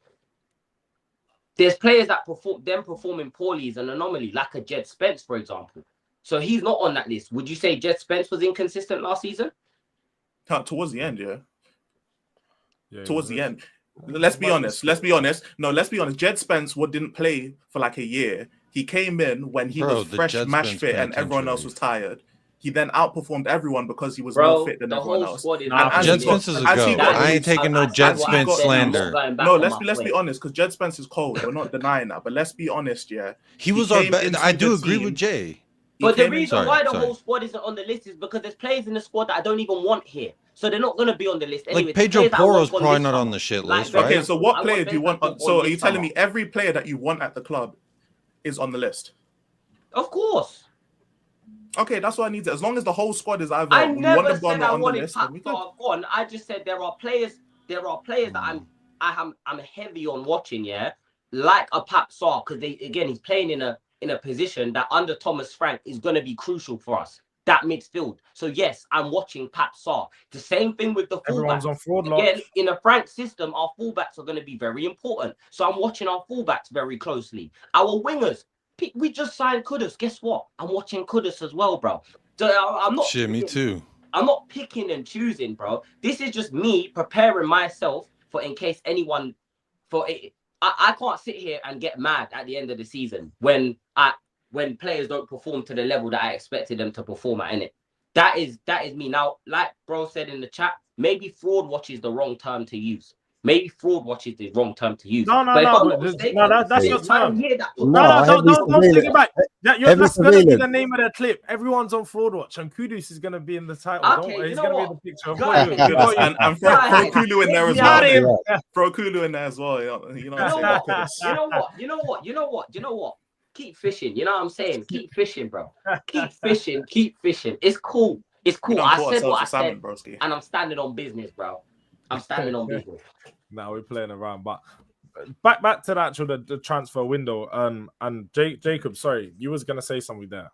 There's players that performing poorly is an anomaly, like a Jed Spence, for example. So he's not on that list. Would you say Jed Spence was inconsistent last season? Towards the end, Yeah, towards the end. Let's be honest. No, let's be honest. Jed Spence didn't play for like a year. He came in when he was fresh, match fit, and everyone else was tired. He then outperformed everyone because he was more fit than everyone else. Jed Spence is a go. I ain't taking no Jed Spence slander. No, let's be honest, because Jed Spence is cold. We're not denying that, but let's be honest, yeah. He was our best. I do agree with Jay. But the reason why the whole squad isn't on the list is because there's players in the squad that I don't even want here. So they're not going to be on the list anyway. Like Pedro Porro's probably not on the shit list, right? Okay, so what player do you want? So are you telling me every player that you want at the club is on the list? Of course. Okay, that's what I need to. As long as the whole squad is either I you never want them said I on the wanted list, Pat gone. I just said there are players that I'm heavy on watching, yeah, like a Pat Sarr, because he's playing in a position that under Thomas Frank is going to be crucial for us. That midfield. So yes, I'm watching Pat Sarr. The same thing with the fullbacks. Everyone's on fraud line. Again, in a Frank system, our fullbacks are going to be very important. So I'm watching our fullbacks very closely. Our wingers. We just signed Kudus. Guess what? I'm watching Kudus as well, bro. So I'm not. Shit, me too. I'm not picking and choosing, bro. This is just me preparing myself for in case anyone. I can't sit here and get mad at the end of the season when players don't perform to the level that I expected them to perform at, innit? That is me. Now, like bro said in the chat, maybe fraud watch is the wrong term to use. Maybe fraud watch is the wrong term to use. No, that's your term. Don't take it back. That's going to be the name of the clip. Everyone's on fraud watch, and Kudus is going to be in the title. Okay, He's going to be in the picture. And throw Kulu in there as well. Throw Kulu in there as well. You know what? Keep fishing. You know what I'm saying? Keep fishing, bro. Keep fishing. It's cool. I said what I said, and I'm standing on business, bro. I'm standing on business. Now we're playing around, but back to the transfer window. And Jacob, sorry, you was gonna say something there.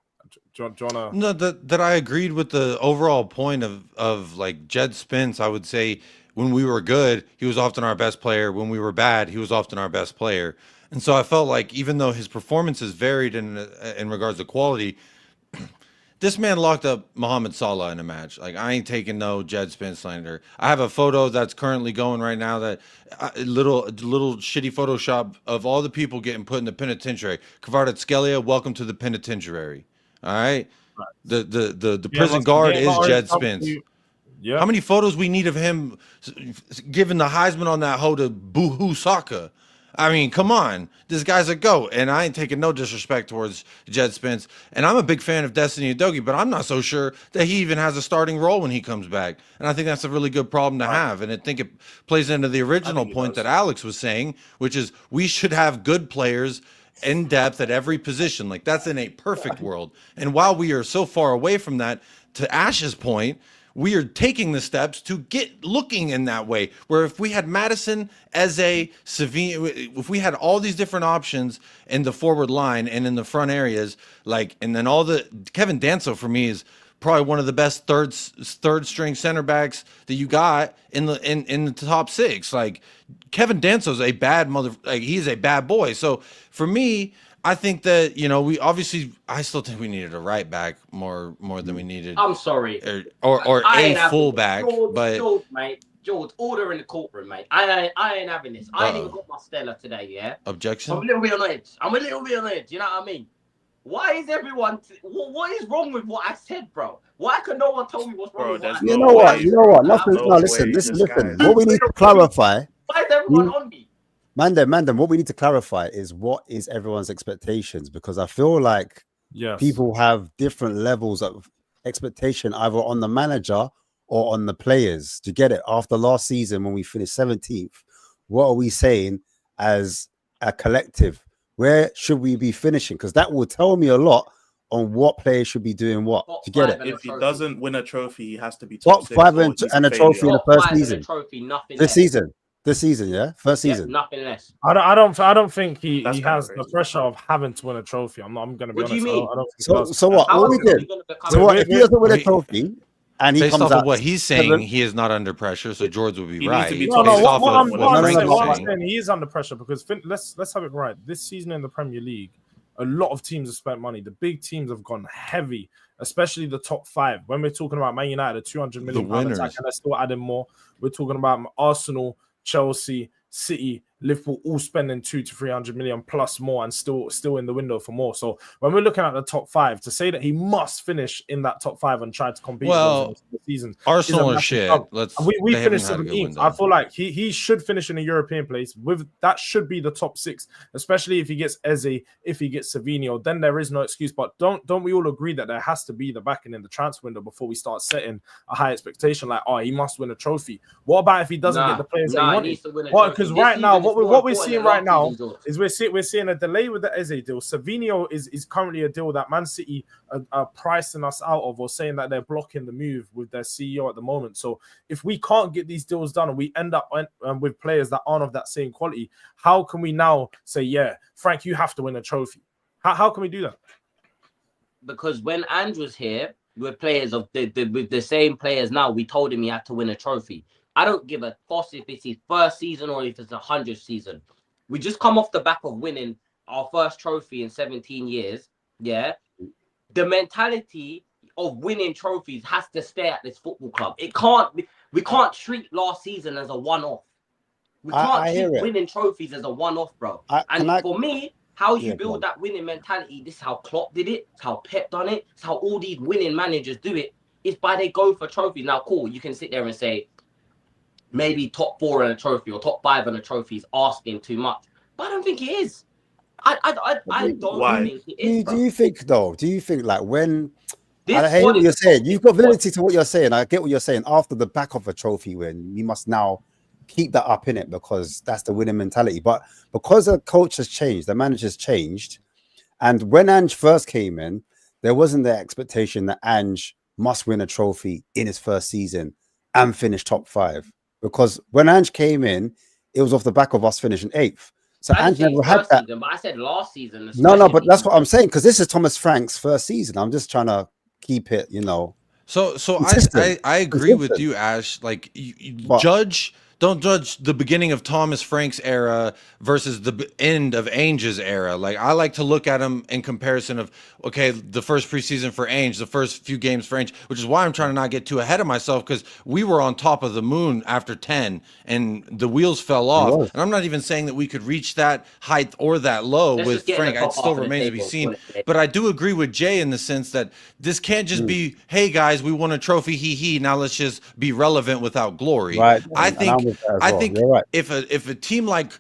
Do you wanna... No, that I agreed with the overall point of like Jed Spence. I would say when we were good, he was often our best player. When we were bad, he was often our best player. And so I felt like even though his performances varied in regards to quality, this man locked up Mohamed Salah in a match. Like, I ain't taking no Jed Spence slander. I have a photo that's currently going right now that little shitty Photoshop of all the people getting put in the penitentiary. Kvaratskhelia, welcome to the penitentiary. All right. The prison guard is Jed Spence. Yeah. How many photos we need of him giving the Heisman on that hoe to Boohoo Saka? I mean, come on. This guy's a GOAT, and I ain't taking no disrespect towards Jed Spence. And I'm a big fan of Destiny Udogie, but I'm not so sure that he even has a starting role when he comes back. And I think that's a really good problem to have. And I think it plays into the original point that Alex was saying, which is we should have good players in depth at every position. Like, that's in a perfect world. And while we are so far away from that, to Ash's point, we are taking the steps to get looking in that way, where if we had Madison, Eze, Savio, if we had all these different options in the forward line and in the front areas, like, and then all the Kevin Danso for me is probably one of the best third string center backs that you got in the top six. Like, Kevin Danso's a bad he's a bad boy. So for me, I think that, you know, I still think we needed a right back more than we needed. I'm sorry. Or a fullback. But Jords, order in the courtroom, mate. I ain't having this. I ain't even got my Stella today, yeah? Objection? I'm a little bit on edge. You know what I mean? Why is everyone... what is wrong with what I said, bro? Why can no one tell me what's wrong with what I said? You know what? Listen. What we need to clarify... Why is everyone on me? Mandem, what we need to clarify is what is everyone's expectations, because I feel like people have different levels of expectation either on the manager or on the players. To get it after last season when we finished 17th, what are we saying as a collective? Where should we be finishing? Because that will tell me a lot on what players should be doing what to get it. If he doesn't win a trophy, he has to be top 5 and a trophy in the first season. This season. this season, yeah, first Yeah, season. nothing less. I don't think he That's has kinda the pressure of having to win a trophy. I'm going to be What do honest. you mean? I don't think he So does. so what? How What we else are we did? gonna become? So what? If he doesn't win a Wait. trophy and he Based comes off out of what he's saying, seventh- he is not under pressure. So George would be He needs right. to be No, top no. six Based off What of I'm what no, Frank no, was no, saying. he is under pressure because let's have it right. This season in the Premier League, a lot of teams have spent money. The big teams have gone heavy, especially the top 5. When we're talking about Man United, a 200 million pound attack, winners. and they're still adding more. We're talking about Arsenal, Chelsea, City, Liverpool, all spending 200 to 300 million plus more, and still in the window for more. So when we're looking at the top 5, to say that he must finish in that top 5 and try to compete Well, with the season, Arsenal are massive shit. jump. Let's. And we they haven't finished had a good 17th. I window. feel like he should finish in a European place. With that should be the top 6, especially if he gets Eze, if he gets Savio, then there is no excuse. But don't we all agree that there has to be the backing in the transfer window before we start setting a high expectation like, oh, he must win a trophy? What about if he doesn't get the players that he he wanted? needs to win a Well, trophy. because This right now, season is what more we're important seeing than right last now season, Jords. is we're seeing a delay with the Eze deal. Savino is currently a deal that Man City are pricing us out of, or saying that they're blocking the move with their CEO at the moment. So if we can't get these deals done and we end up with players that aren't of that same quality, how can we now say, yeah, Frank, you have to win a trophy? How can we do that? Because when Ange was here with players of with the same players now, we told him he had to win a trophy. I don't give a toss if it's his first season or if it's a 100th season. We just come off the back of winning our first trophy in 17 years. Yeah. The mentality of winning trophies has to stay at this football club. It can't be, we can't treat last season as a one-off. We can't treat winning trophies as a one-off, bro. For me, how you build that winning mentality, this is how Klopp did it, it's how Pep done it, it's how all these winning managers do it, is by they go for trophies. Now, cool, you can sit there and say, maybe top 4 in a trophy or top 5 in a trophy is asking too much. But I don't think it is. I don't think it is, bro. Do you think though? Do you think like when This I hear squad what is you're the saying, top you've got squad. validity to what you're saying. I get what you're saying. After the back of a trophy win, we must now keep that up in it because that's the winning mentality. But because the coach has changed, the manager's changed, and when Ange first came in, there wasn't the expectation that Ange must win a trophy in his first season and finish top 5. Because when Ange came in, it was off the back of us finishing 8th. So I Ange didn't say never had first that. season, but I said last season. No, but that's what I'm saying, because this is Thomas Frank's first season. I'm just trying to keep it, So consistent. I agree with Consistent. you, Ash. Like you But- don't judge the beginning of Thomas Frank's era versus the end of Ange's era. Like I like to look at them in comparison of, okay, the first preseason for Ange, the first few games for Ange, which is why I'm trying to not get too ahead of myself, because we were on top of the moon after 10 and the wheels fell off. And I'm not even saying that we could reach that height or that low with Frank. It still remains to be seen. But I do agree with Jay in the sense that this can't just be, hey guys, we won a trophy, hee. Now let's just be relevant without glory. Right. I And I'm think with that as well. You're right. if a team like,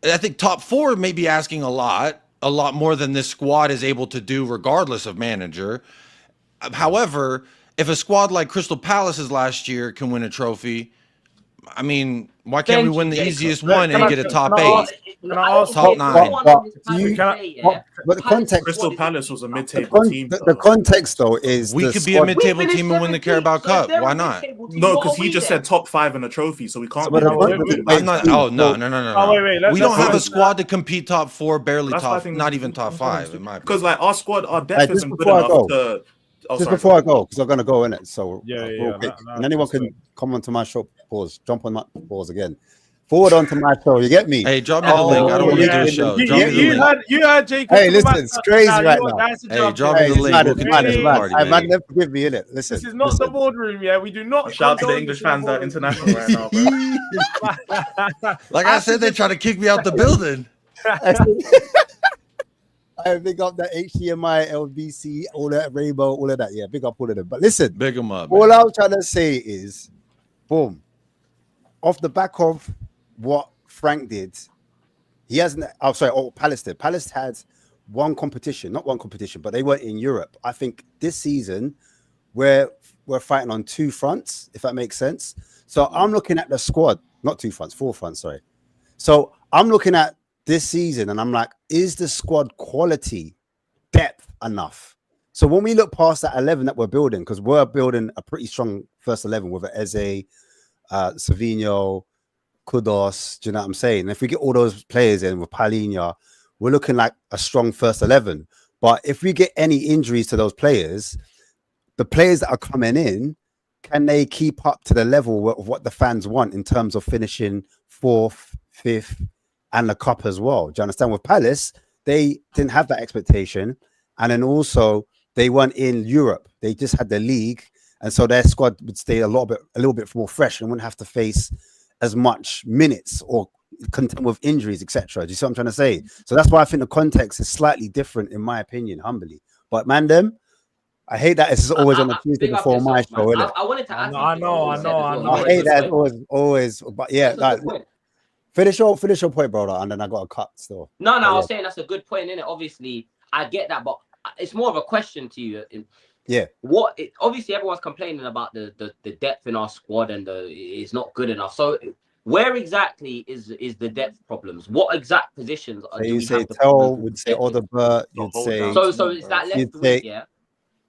I think top 4 may be asking a lot more than this squad is able to do regardless of manager. However, if a squad like Crystal Palace's last year can win a trophy, I mean, why can't we win the easiest one and get a top 8? Top 9. But the context, Crystal Palace was a mid-table team. the context though is We the could be a squad- mid-table team and win the Carabao Cup. Why not? No, because he just said top 5 in a trophy, so we can't. But be the- I'm not. Oh no. Oh, wait. We don't have a squad to compete top 4, barely That's why I top, think not even top 5. In my because opinion. like our squad, our depth just isn't good before I enough go. to. Oh, Just sorry. before I go, because I'm going to go in it. So Yeah, real quick. that- and anyone that's can good. come onto my show. Pause. Jump on my pause again. Forward onto my show. You get me? Hey, drop me the link. I don't want to do a show. Drop me the link. You heard Jake. Hey, listen, it's crazy right now. Hey, drop me Hey, the it's link. mad, We'll it's continue mad, the it's mad. party, Hey, man, baby. never forgive me, innit? Listen. This is not the boardroom, yeah. We do not. Shout out to the condone English this in fans the at international right now, bro. Like I said, they're trying to kick me out the building. I big up that HDMI, LBC, all that rainbow, all of that. Yeah, big up all of them. But listen, Big them up. all man. I'm trying to say is, boom, off the back of what Frank did, he hasn't. Oh, sorry. Oh, Palace did. Palace had not one competition, but they were in Europe. I think this season we're fighting on 2 fronts, if that makes sense. So I'm looking at the squad, not 2 fronts, 4 fronts. Sorry. So I'm looking at this season, and I'm like, is the squad quality, depth enough? So when we look past that 11 that we're building, because we're building a pretty strong first 11 with Eze, Savino, Kudos. Do you know what I'm saying? And if we get all those players in with Palhinha, we're looking like a strong first 11. But if we get any injuries to those players, the players that are coming in, can they keep up to the level of what the fans want in terms of finishing 4th, 5th, and the cup as well? Do you understand? With Palace, they didn't have that expectation, and then also they weren't in Europe. They just had the league, and so their squad would stay a little bit more fresh and wouldn't have to face as much minutes or contend with injuries, etc. Do you see what I'm trying to say? So that's why I think the context is slightly different, in my opinion, humbly. But man, I hate that it's always on the Tuesday before my show, innit? I wanted to add I know. I hate that it's always, but yeah, like, finish your point, brother, and then I got a cut still. No, But I yeah. was saying that's a good point, innit? Obviously, I get that, but it's more of a question to you. Yeah. Obviously, everyone's complaining about the depth in our squad and it's not good enough. So, where exactly is the depth problems? What exact positions So you say Tell, would say Odegaard, you'd say. So it's that left wing, yeah.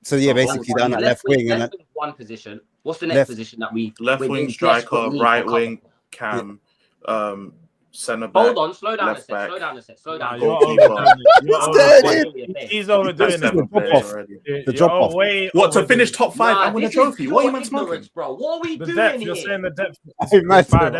So yeah, basically down that left wing, and left wing one position. What's the next position that we left wing striker, right wing Cam, centre back. Hold on, slow down a sec. Slow down. He's overdoing it. The drop off. What, to finish top 5 and win a trophy? What are you smoking, bro? What are we doing depth, here? You're saying the depth. I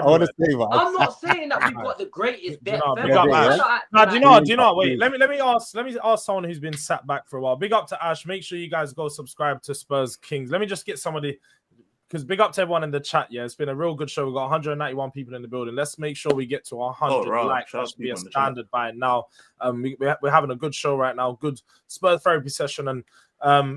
want to say, man. I'm not saying that we've got the greatest depth. Big up Ash. Now, do you know? Wait, let me ask someone who's been sat back for a while. Big up to Ash. Make sure you guys go subscribe to Spurs Kings. Let me just get somebody. Because big up to everyone in the chat, yeah. It's been a real good show. We've got 191 people in the building. Let's make sure we get to 100 likes. That should be a standard by now. We're having a good show right now. Good Spurs therapy session. And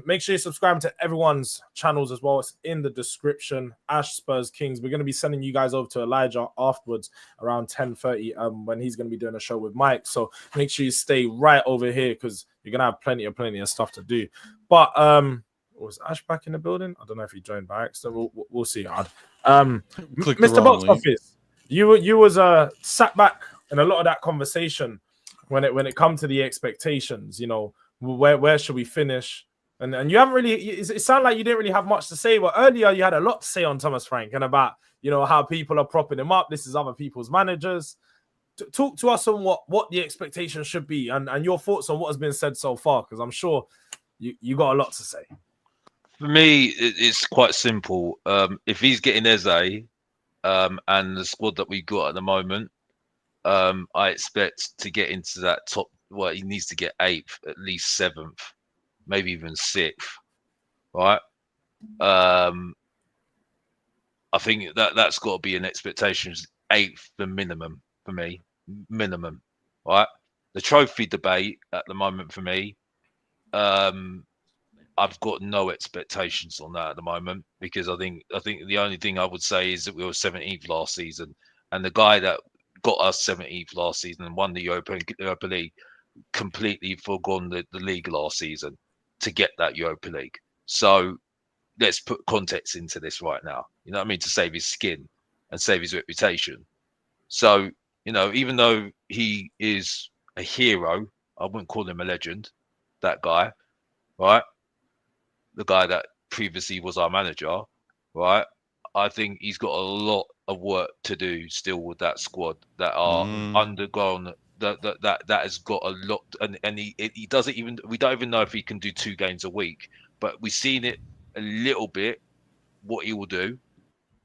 make sure you subscribe to everyone's channels as well. It's in the description. Ash Spurs Kings. We're going to be sending you guys over to Elijah afterwards around 10:30 when he's going to be doing a show with Mike. So make sure you stay right over here because you're going to have plenty of stuff to do. But was Ash back in the building? I don't know if he joined by accident. We'll see. Mr. Box Office, you was sat back in a lot of that conversation when it come to the expectations. You know, where should we finish? And you haven't really. It sounded like you didn't really have much to say. But earlier you had a lot to say on Thomas Frank and about how people are propping him up. This is other people's managers. Talk to us on what the expectations should be and your thoughts on what has been said so far, because I'm sure you got a lot to say. For me, it's quite simple. If he's getting Eze and the squad that we got at the moment, I expect to get into that top. Well, he needs to get 8th, at least 7th, maybe even 6th, right? I think that's got to be an expectation. 8th, the minimum for me, right? The trophy debate at the moment for me, I've got no expectations on that at the moment, because I think the only thing I would say is that we were 17th last season, and the guy that got us 17th last season and won the Europa League completely forgone the league last season to get that Europa League. So let's put context into this right now. You know what I mean? To save his skin and save his reputation. So, even though he is a hero, I wouldn't call him a legend, that guy, right? The guy that previously was our manager, right? I think he's got a lot of work to do still with that squad that are undergone. That has got a lot, and he doesn't even. We don't even know if he can do 2 games a week, but we've seen it a little bit what he will do.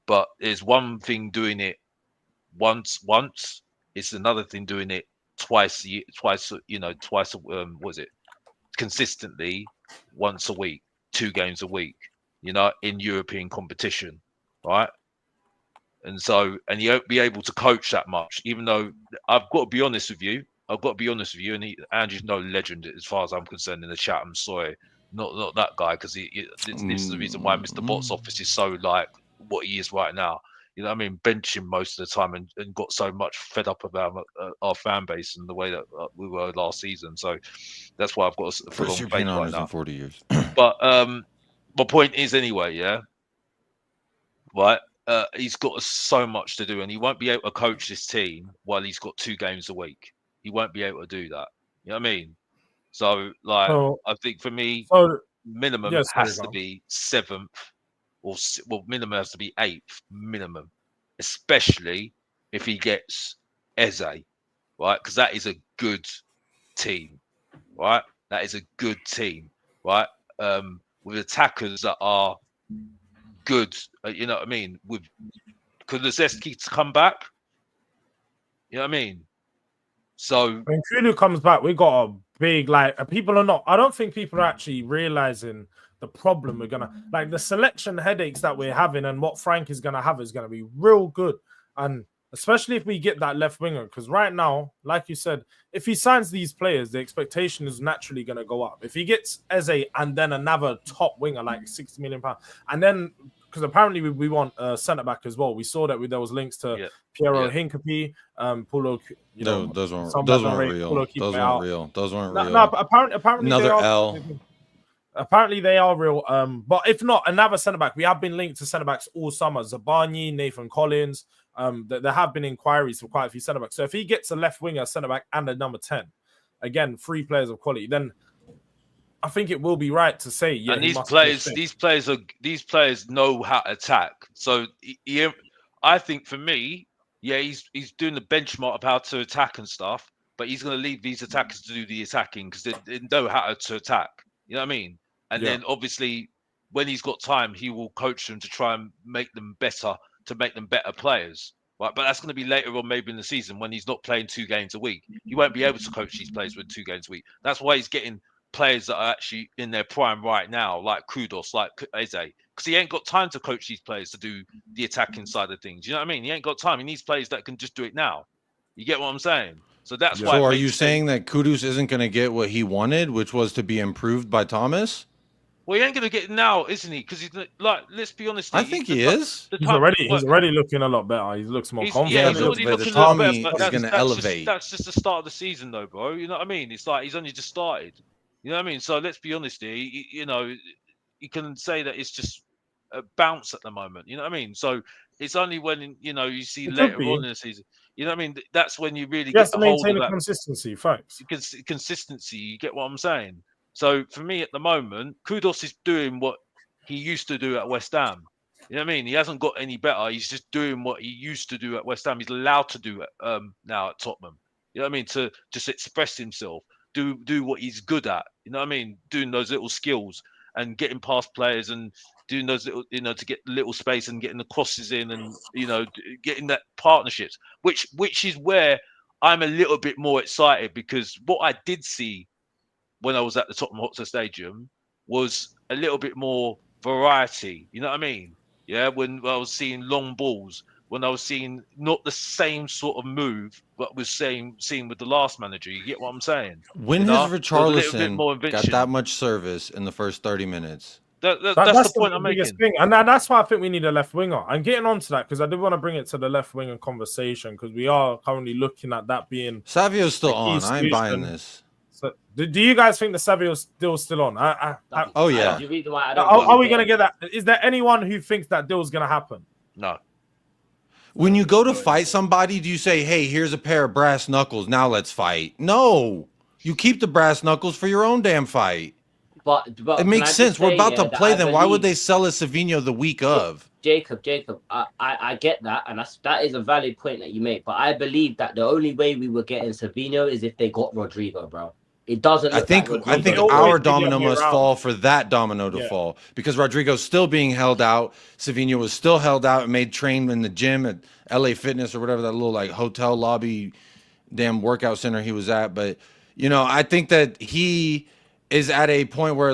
But there's one thing doing it once. It's another thing doing it twice. Consistently once a week. 2 games a week, in European competition, right? And you won't be able to coach that much, even though I've got to be honest with you. And Andrew's no legend as far as I'm concerned in the chat. I'm sorry, not that guy, because this is the reason why Mr. Box Office is so like what he is right now. Bench him most of the time and got so much fed up about our fan base and the way that we were last season. So that's why I've got a full on faith right now. In 40 years. But my point is anyway, yeah, right. He's got so much to do, and he won't be able to coach this team while he's got 2 games a week. He won't be able to do that. You know what I mean? So, I think for me, minimum has to be 7th, minimum has to be 8th, minimum, especially if he gets Eze, right? Because that is a good team, right? That is a good team, right? With attackers that are good, you know what I mean? With Kulusevski to come back, you know what I mean? So When Kulu comes back, we got a big people are not. I don't think people are actually realizing the problem we're gonna the selection headaches that we're having and what Frank is gonna have is gonna be real good, and especially if we get that left winger. Because right now, like you said, if he signs these players, the expectation is naturally gonna go up. If he gets Eze and then another top winger like £60 million, and then because apparently we want a centre back as well. We saw that there was links to Piero Hincapié, Paulo. Those weren't real. Those weren't real. No, apparently another they are, L. Apparently they are real. But if not, another centre back. We have been linked to centre backs all summer. Zabani, Nathan Collins. There have been inquiries for quite a few centre backs. So if he gets a left winger, centre back, and a number 10, again, 3 players of quality, then I think it will be right to say, yeah. And these players know how to attack. So I think for me, yeah, he's doing the benchmark of how to attack and stuff, but he's going to leave these attackers to do the attacking because they know how to attack. You know what I mean? And then obviously when he's got time, he will coach them to try and make them better, to make them better players. Right, but that's going to be later on, maybe in the season when he's not playing 2 games a week. He won't be able to coach these players with 2 games a week. That's why he's getting players that are actually in their prime right now, like Kudos, like Eze, because he ain't got time to coach these players to do the attacking side of things. You know what I mean? He ain't got time. He needs players that can just do it now. You get what I'm saying? So that's why. So are you saying that Kudus isn't going to get what he wanted, which was to be improved by Thomas? Well, he ain't going to get it now, isn't he? Because he's like, let's be honest. I think he is. He's already looking a lot better. He looks more confident. Yeah, he's already looking a lot better. But that's going to elevate. That's just the start of the season, though, bro. You know what I mean? It's like he's only just started. You know what I mean? So let's be honest here. You can say that it's just a bounce at the moment. You know what I mean? So it's only when you see later on in the season. You know what I mean? That's when you really get the hold of that consistency. Thanks. Consistency. You get what I'm saying? So for me at the moment, Kudos is doing what he used to do at West Ham. You know what I mean? He hasn't got any better. He's just doing what he used to do at West Ham. He's allowed to do it now at Tottenham. You know what I mean? To just express himself, do what he's good at. You know what I mean? Doing those little skills and getting past players and doing those little, to get little space and getting the crosses in and getting that partnerships, which is where I'm a little bit more excited, because what I did see when I was at the Tottenham Hotspur Stadium was a little bit more variety. You know what I mean? Yeah, when I was seeing long balls, when I was seeing not the same sort of move, but was seen with the last manager. You get what I'm saying? When has Richarlison got that much service in the first 30 minutes? That's the point I'm making. Thing. And that's why I think we need a left winger. I'm getting onto that because I did want to bring it to the left winger conversation, because we are currently looking at that being... Savio's still on. I ain't buying this. So, do you guys think the Savio's deal's still on? Oh, yeah. Are we going to get that? Is there anyone who thinks that deal's going to happen? No. When you go to fight somebody, do you say, hey, here's a pair of brass knuckles, now let's fight? No. You keep the brass knuckles for your own damn fight. But it makes sense. We're about to play them. Why would they sell a Savino the week of? Jacob, I get that, and that is a valid point that you make. But I believe that the only way we were getting Savino is if they got Rodrigo, bro. It doesn't. I think our domino must fall for that domino to fall, because Rodrigo's still being held out. Savino was still held out and made train in the gym at LA Fitness or whatever, that little hotel lobby, damn workout center he was at. But I think that he is at a point where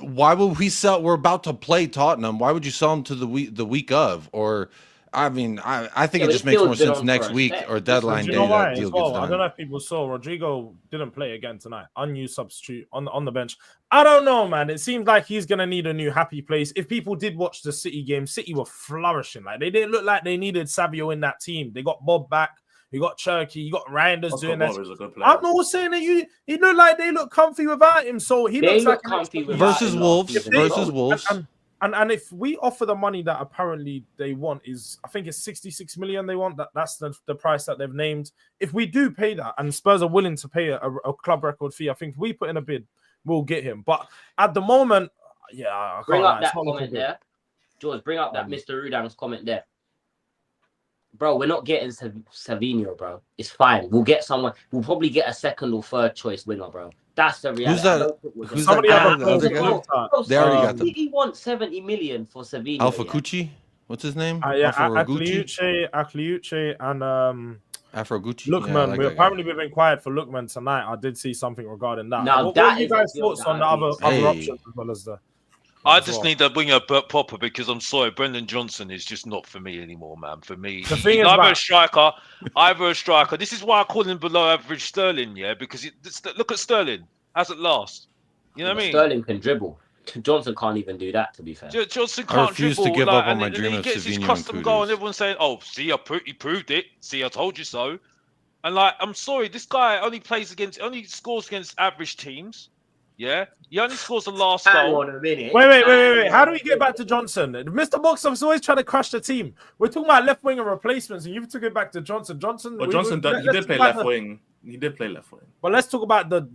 why would we sell? We're about to play Tottenham. Why would you sell him to the week of? Or I mean, I think it just makes more sense next week or deadline day. That deal gets done. I don't know if people saw Rodrigo didn't play again tonight. Unused substitute on the bench. I don't know, man. It seems like he's gonna need a new happy place. If people did watch the City game, City were flourishing. They didn't look like they needed Savio in that team. They got Bob back. You got Cherky, you got Reinders doing that. I'm not saying that he looked like they look comfy without him. So he looks like comfy versus Wolves. And if we offer the money that apparently they want, is I think it's 66 million they want. That's the price that they've named. If we do pay that, and Spurs are willing to pay a club record fee, I think if we put in a bid, we'll get him. But at the moment, I bring up that comment there, George. Bring up that Mr. Rudang's comment there. bro, we're not getting Savino, bro. It's fine. We'll get someone. We'll probably get a second or third choice winger, bro. That's the reality. Who's that? I don't think we're Who's gonna- Somebody that have guy? a The other close guy? look at. Bro, They already got City them. want 70 million for Savino. Alpha yeah. Cucci? What's his name? Yeah, Alpha Ragucci? Akliuche, and Afro Gucci. Lookman. Yeah, Apparently we've been quiet for Lookman tonight. I did see something regarding that. Now, what that are you is a guys' deal thoughts that on the I other need. Hey. options as well as the? I as just well? need a winger proper because I'm sorry, Brendan Johnson is just not for me anymore, man. For me, The thing he's is either a that- striker, This is why I call him below average Sterling, yeah. Because look at Sterling, hasn't last. You know what I mean? Sterling can dribble. Johnson can't even do that, to be fair. Johnson I can't refuse dribble. to give up on my and dream he of gets his Savino and custom goal, and Kudus. everyone's saying, "Oh, see, he proved it. See, I told you so." And like, I'm sorry, this guy only scores against average teams. Yeah, he only scores the last Hang goal. on a minute. Wait. How do we get back to Johnson? Mr. Box Office always trying to crush the team. We're talking about left winger replacements, and you took it back to Johnson. But Johnson, he let's did talk play about left wing. He did play left wing. But let's talk about the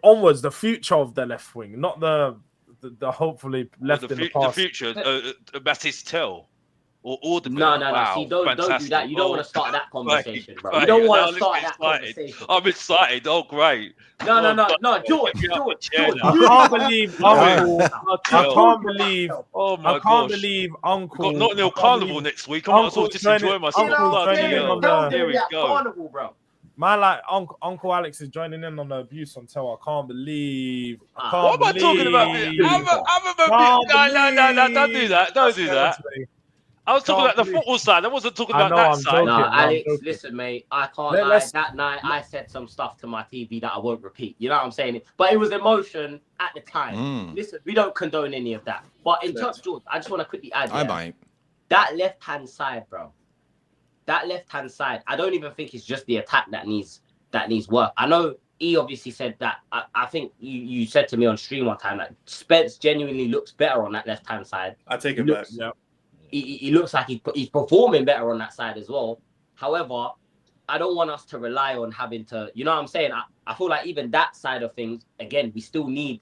onwards, the future of the left wing, not the hopefully left in the past. The future, Batistel or the No. Wow, See, don't do fantastic. that. You don't Oh, want to start that conversation, bro. right. You don't want Now to let's start get that excited. conversation. I'm excited. Oh, great. No, George. I can't believe Uncle. I can't believe. Oh my I can't gosh. believe We've Uncle. got Notting Hill I can't Carnival believe- next week. I might as well Uncle just joining- enjoy myself. Uncle Bloody joining hell. on the- Here we go. Carnival, bro. Man, like Uncle Alex is joining in on the abuse on Tel. I can't believe. I can't What am I talking about? believe- No, don't do that. Don't do that. I was talking Can't about the believe- football side. I wasn't talking I about know, that I'm side. joking. No, I'm Alex, joking. listen, mate. I can't Let- lie. let's- That night, I said some stuff to my TV that I won't repeat. You know what I'm saying? But it was emotion at the time. Mm, Listen, we don't condone any of that. But in terms, George, I just want to quickly add. I yeah, might. that left-hand side, bro. That left-hand side, I don't even think it's just the attack that needs work. I know he obviously said that. I think you said to me on stream one time that Spence genuinely looks better on that left-hand side. I take He it back. looks, he looks like he's performing better on that side as well. However, I don't want us to rely on having to, you know what I'm saying? I feel like even that side of things, again, we still need,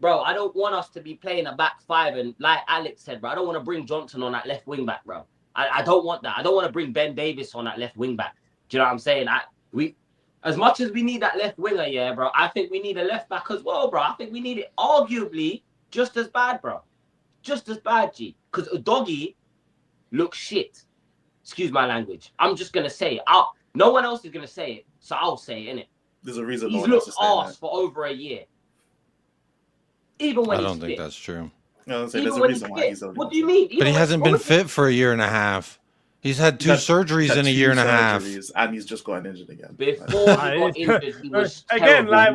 bro, I don't want us to be playing a back five. And like Alex said, bro, I don't want to bring Johnson on that left wing back, bro. I don't want that. I don't want to bring Ben Davis on that left wing back. Do you know what I'm saying? As much as we need that left winger, yeah, bro, I think we need a left back as well, bro. I think we need it arguably just as bad, bro. Just as bad, G. Because Doggy looks shit. Excuse my language. I'm just going to say it. No one else is going to say it, so I'll say it, innit? There's a reason no He's one else looked is saying arse that. for over a year. Even when I he's don't think fit. that's true. No, I'm saying Even there's a when reason he's why fit. he's only. What do you mean? But Even he when- hasn't been fit for a year and a half. He's had two surgeries in a year and a half. And he's just gotten injured again. Before he got injured, he was Again, terrible. like, He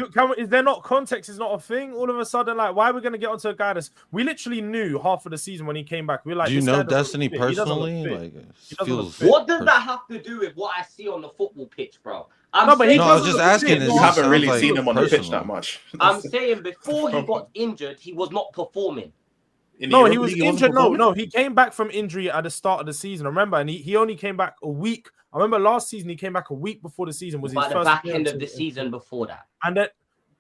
was not- is there not context? Is not a thing. All of a sudden, like, why are we going to get onto a guy that's we literally knew half of the season when he came back? We're like, Do you this know guy doesn't Destiny look fit. He doesn't look personally? fit. Like, it He doesn't look feels. fit. What does that have to do with what I see on the football pitch, bro? No, but he No, I was doesn't just look asking. fit. It You just haven't sounds really like seen him on the pitch personal. that much. I'm saying before he got injured, he was not performing. In the No, he Europa was League, wasn't injured. performing? No, he came back from injury at the start of the season. Remember, and he only came back a week. I remember last season he came back a week before the season was his By the first back end appearance of the in- season before that. And then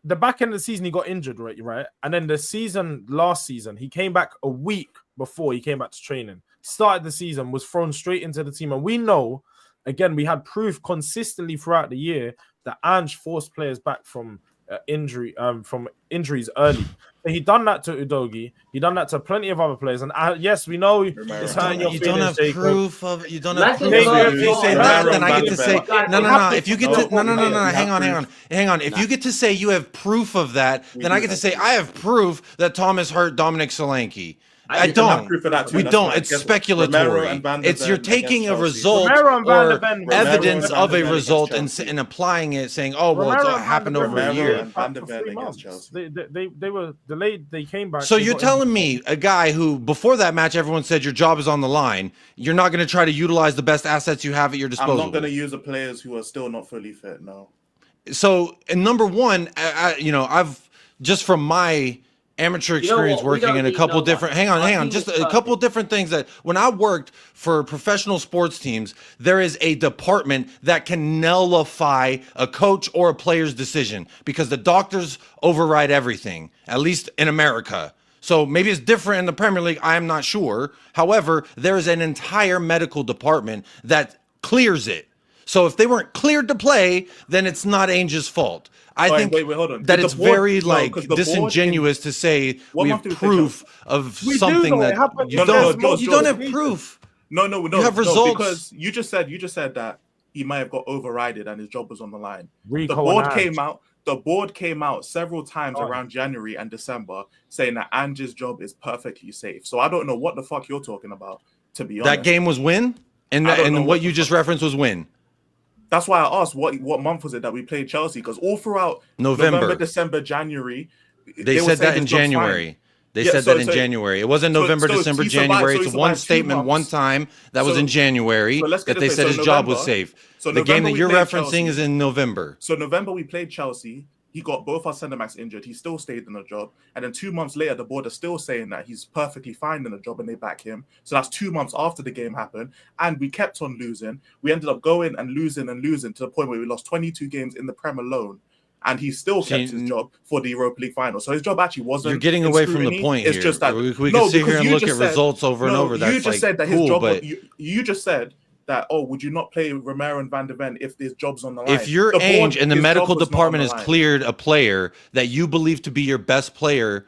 the back end of the season he got injured, right? And then the season last season he came back a week before he came back to training. Started the season, was thrown straight into the team, and we know, again, we had proof consistently throughout the year that Ange forced players back from injuries early. So he done that to Udogie. He done that to plenty of other players. And yes, we know it's hurting your You don't feelings, have Jacob. proof of. You don't Man have said proof. no, If you say no, that, no, then I get to say no, no. If you get to no. you Hang have on. If you get to say you have proof of that, then I get to say I have proof that Thomas hurt Dominic Solanke. I You can have don't. proof of that too, We that's don't. fine. It's Guess what? Romero speculatory. and Van de It's you're Ven taking a against Chelsea. result Romero and Van de or Ven- evidence Romero and of Van a de Ven result against and Chelsea. applying it, saying, "Oh, well, Romero it and happened Van de over a Ven Romero year." and Van de for Ven 3 against months. Chelsea. They were delayed. They came back. So they you're got telling injured. me a guy who before that match everyone said your job is on the line, you're not going to try to utilize the best assets you have at your I'm disposal? not going to use the players who are still not fully fit. No. So, and number one, I've just from my amateur You know experience what? We working don't in a need couple no one. different hang Our on team just is a couple different things that when I worked for professional sports teams, there is a department that can nullify a coach or a player's decision because the doctors override everything, at least in America. So maybe it's different in the Premier League. I am not sure. However, there is an entire medical department that clears it. So if they weren't cleared to play, then it's not Ange's fault. I think wait, hold on. that Did it's the board- very no, like 'cause the board disingenuous to say What we month have did we play proof of We do something know it that happened. you No, don't. George, You don't George. have proof. No, You have results. because you just said that he might have got overrided and his job was on the line. Rico The board and came Ange. out. The board came out several times Oh. around January and December saying that Ange's job is perfectly safe. So I don't know what the fuck you're talking about, to be honest. That game was win, and I don't know what what you the just fuck- referenced was win. That's why I asked what month was it that we played Chelsea? Because all throughout November. December, January, They were said saying that in his job's fine. January. They Yeah, said so- that in so- January. It wasn't November, so December, he survived- January. so he It's one survived 2 statement, one months. time. That was So- in January so let's get that they this said straight. his So job was November- safe. so The game November that we you're played referencing Chelsea. is in November. So November we played Chelsea. He got both our centre backs injured. He still stayed in the job. And then 2 months later, the board are still saying that he's perfectly fine in the job and they back him. So that's 2 months after the game happened. And we kept on losing. We ended up going and losing to the point where we lost 22 games in the Prem alone. And he still kept his job for the Europa League final. So his job actually wasn't. You're getting in away from the scrutiny. point It's here. just that we no, can sit here because and you look at just said- results over and no, over. That's you just like said that cool, his job. but You just said that. Oh, would you not play Romero and Van de Ven if this job's on the line? if your The board, Ange and the his medical job was not on department the has line. cleared a player that you believe to be your best player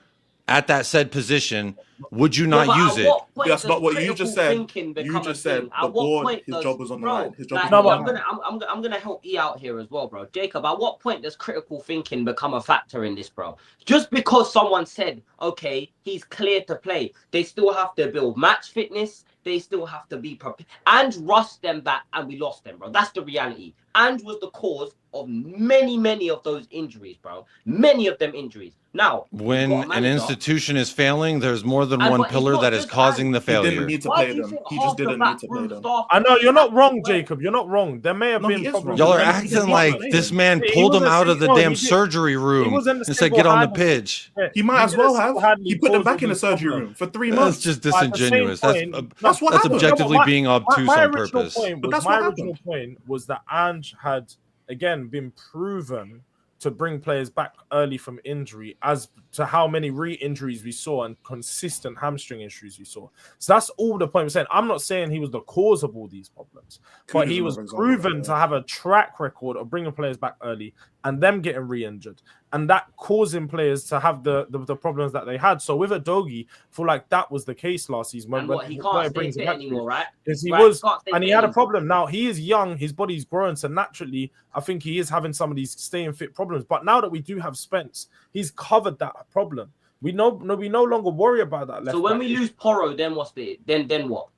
at that said position, would you not use it? That's not what you just said. You just said the board, his job was on the line. His job was on the line. I'm gonna help E out here as well, bro. Jacob, at what point does critical thinking become a factor in this, bro? Just because someone said, okay, he's cleared to play, they still have to build match fitness. They still have to be prepared. And rushed them back, and we lost them, bro. That's the reality. And was the cause of many of those injuries, bro. Many of them injuries. Now, When you've got a an manager- institution is failing, there's more than And one but it's pillar not that is just causing the He didn't failure. need to Why play do you them. think He half just the didn't need to backroom play them. staff- I know you're not wrong, Jacob. You're not wrong. There may have No, been he is problems. Y'all are He acting didn't like play this them. man He pulled him wasn't out of the single- damn he did- surgery room wasn't and said, "Get on the single-handed- pitch." He might as well have. single-handedly He put them caused back in the these surgery problems. room for 3 That's months. just But at the same disingenuous. point- That's what That's happened. objectively my- being obtuse my on original purpose. point But was, that's my what original happened. point was that Ange had again been proven to bring players back early from injury, as to how many re-injuries we saw and consistent hamstring injuries we saw. So that's all the point I'm saying. I'm not saying he was the cause of all these problems, but he was Another example, proven yeah. to have a track record of bringing players back early and them getting re-injured, and that causing players to have the problems that they had. So with Adogi, I feel like that was the case last season. And what, he when can't it stay brings him fit back anymore, right? because he Right, was, can't stay and he fit had a anymore. problem. Now he is young, his body's growing, so naturally, I think he is having some of these staying fit problems. But now that we do have Spence, he's covered that problem. We no longer worry about that. So when we lose Porro, then what's then what?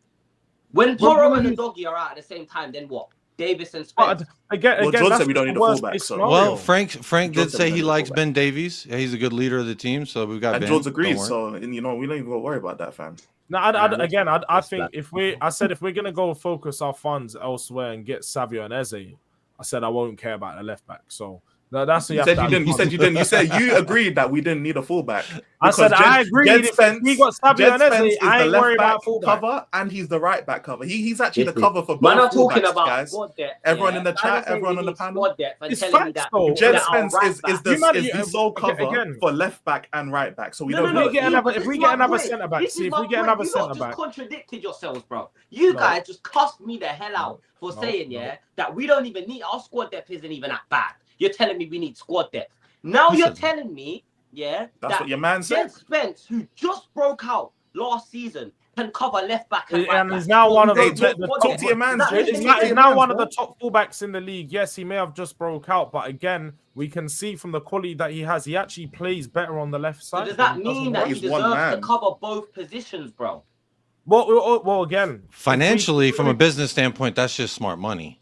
When Porro and the doggy are out at the same time, then what? Davis and Spence. again, Well, Jords that's said we don't the need a worst fullback, case so- scenario. Well, Frank Jordan did say he didn't likes go back. Ben Davies. Yeah, he's a good leader of the team, so we've got And Ben. Jords Don't agrees. worry. So, and, we don't even got to worry about that, fam. No, I think if we're gonna go focus our funds elsewhere and get Savio and Eze, I said I won't care about the left back. So that's what You said you didn't. You said you didn't. You said you agreed that we didn't need a fullback. I said Because I agreed. Jed If Spence, we got Savio Jed and Spence Eze, is I the ain't left worried back about fullback. cover, and he's the right back cover. He's actually the Listen, cover for both Man, I'm talking fullbacks, about guys. squad depth. Everyone in the Man, chat, I'm saying everyone we on the need panel. squad depth and It's telling me facts, that though. Jed that our Spence right is back- the sole cover again. for left back and right back. So we No, don't. no, If we get no, another- this if we is get my another point. centre-back, This see, is if my we get point. another You lot centre-back- just contradicted yourselves, bro. You No. guys just cussed me the hell out for No, saying, no. that we don't even need our squad depth isn't even that bad. You're telling me we need squad depth. Now you're telling me, That's that what your man said. Jed Spence, who just broke out last season, can cover left back and right And back. he's now one of Hey, the talk to your man, That Jed. means He's that now he's one of the top fullbacks in the league. Yes, he may have just broke out, but again, we can see from the quality that he has, he actually plays better on the left So side. does that than he does on mean the that right. he He's one deserves to man. cover both positions, bro? Well, again, Financially, from a business standpoint, that's just smart money.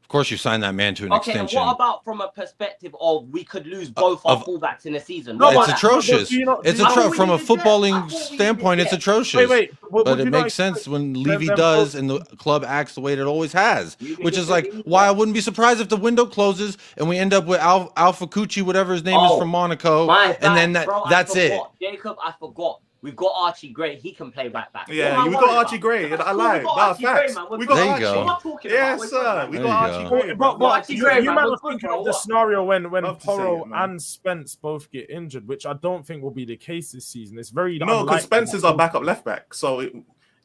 Of course, you sign that man to an Okay, extension. and what about from a perspective of we could lose both our fullbacks in a season? No, What but It's about that? atrocious. do you not- It's do you- atrocious from a I thought we needed footballing Jed. standpoint. It's Jed. atrocious. Wait, But would it you not makes sense when Levy them does both- and the club acts the way it always has, You think which it's is like Levy? why I wouldn't be surprised if the window closes and we end up with Alpha Cucci, whatever his name is Oh, from Monaco, My and then bad, bro, I that's it. forgot. Jacob, I forgot. We've got Archie Gray. He can play right back. Yeah, we got Archie Gray. I like that. Facts. We got There you Archie. go. What am I talking Yes, about? sir. We There got you Archie go. Gray. But Archie you Gray, might man, be was good, thinking bro. of the What? scenario when Love to say Porro it, man. and Spence both get injured, which I don't think will be the case this season. It's very No, because unlikely Spence is that- our backup left back. So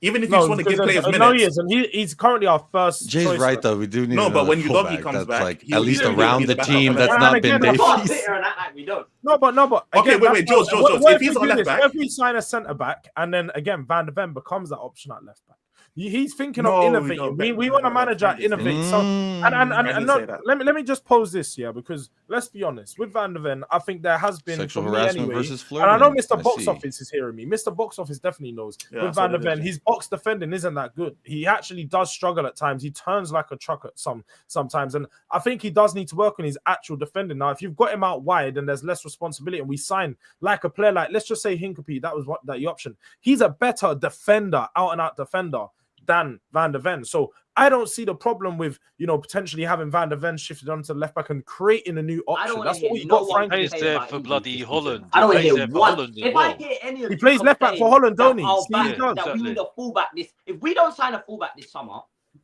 even if you No, just want to give because players no, minutes, he is, and he's currently our first. Jay's choice right left. though. We do need No, but another when Udogie fullback comes that's back, like he'll at least be around the the backup team for that's left not back. been And We again, can't Davies. sit here and act like we don't. No, but Okay, again, wait, that's Jords, what- Jords. what If he's we on do left this? back- If we sign a centre back and then again Van de Ven becomes that option at left back, he's thinking No, of we innovating. don't. We want a manager that innovates. So and didn't no, say that. let me just pose this here, because let's be honest, with Van de Ven, I think there has been Sexual for me harassment anyway, versus and I know flirting. Mr. I Box see. Office is hearing me. Mr. Box Office definitely knows Yeah, with that's Van de what it Ven, is. his box defending isn't that good. He actually does struggle at times. He turns like a truck at sometimes, and I think he does need to work on his actual defending. Now, if you've got him out wide and there's less responsibility, and we sign like a player like, let's just say Hincapie, that was the option. He's a better defender, out and out defender than Van de Ven. So I don't see the problem with, potentially having Van de Ven shifted onto the left back and creating a new I option. don't wanna That's what hear we no got one Frank. Plays say there about for injuries bloody this Holland. I don't want to Plays hear there for one. Holland as If well. I hear any of He you plays left back for complain Holland, don't that he? our See, back- he does. that we Exactly. need a fullback if we don't sign a fullback this summer,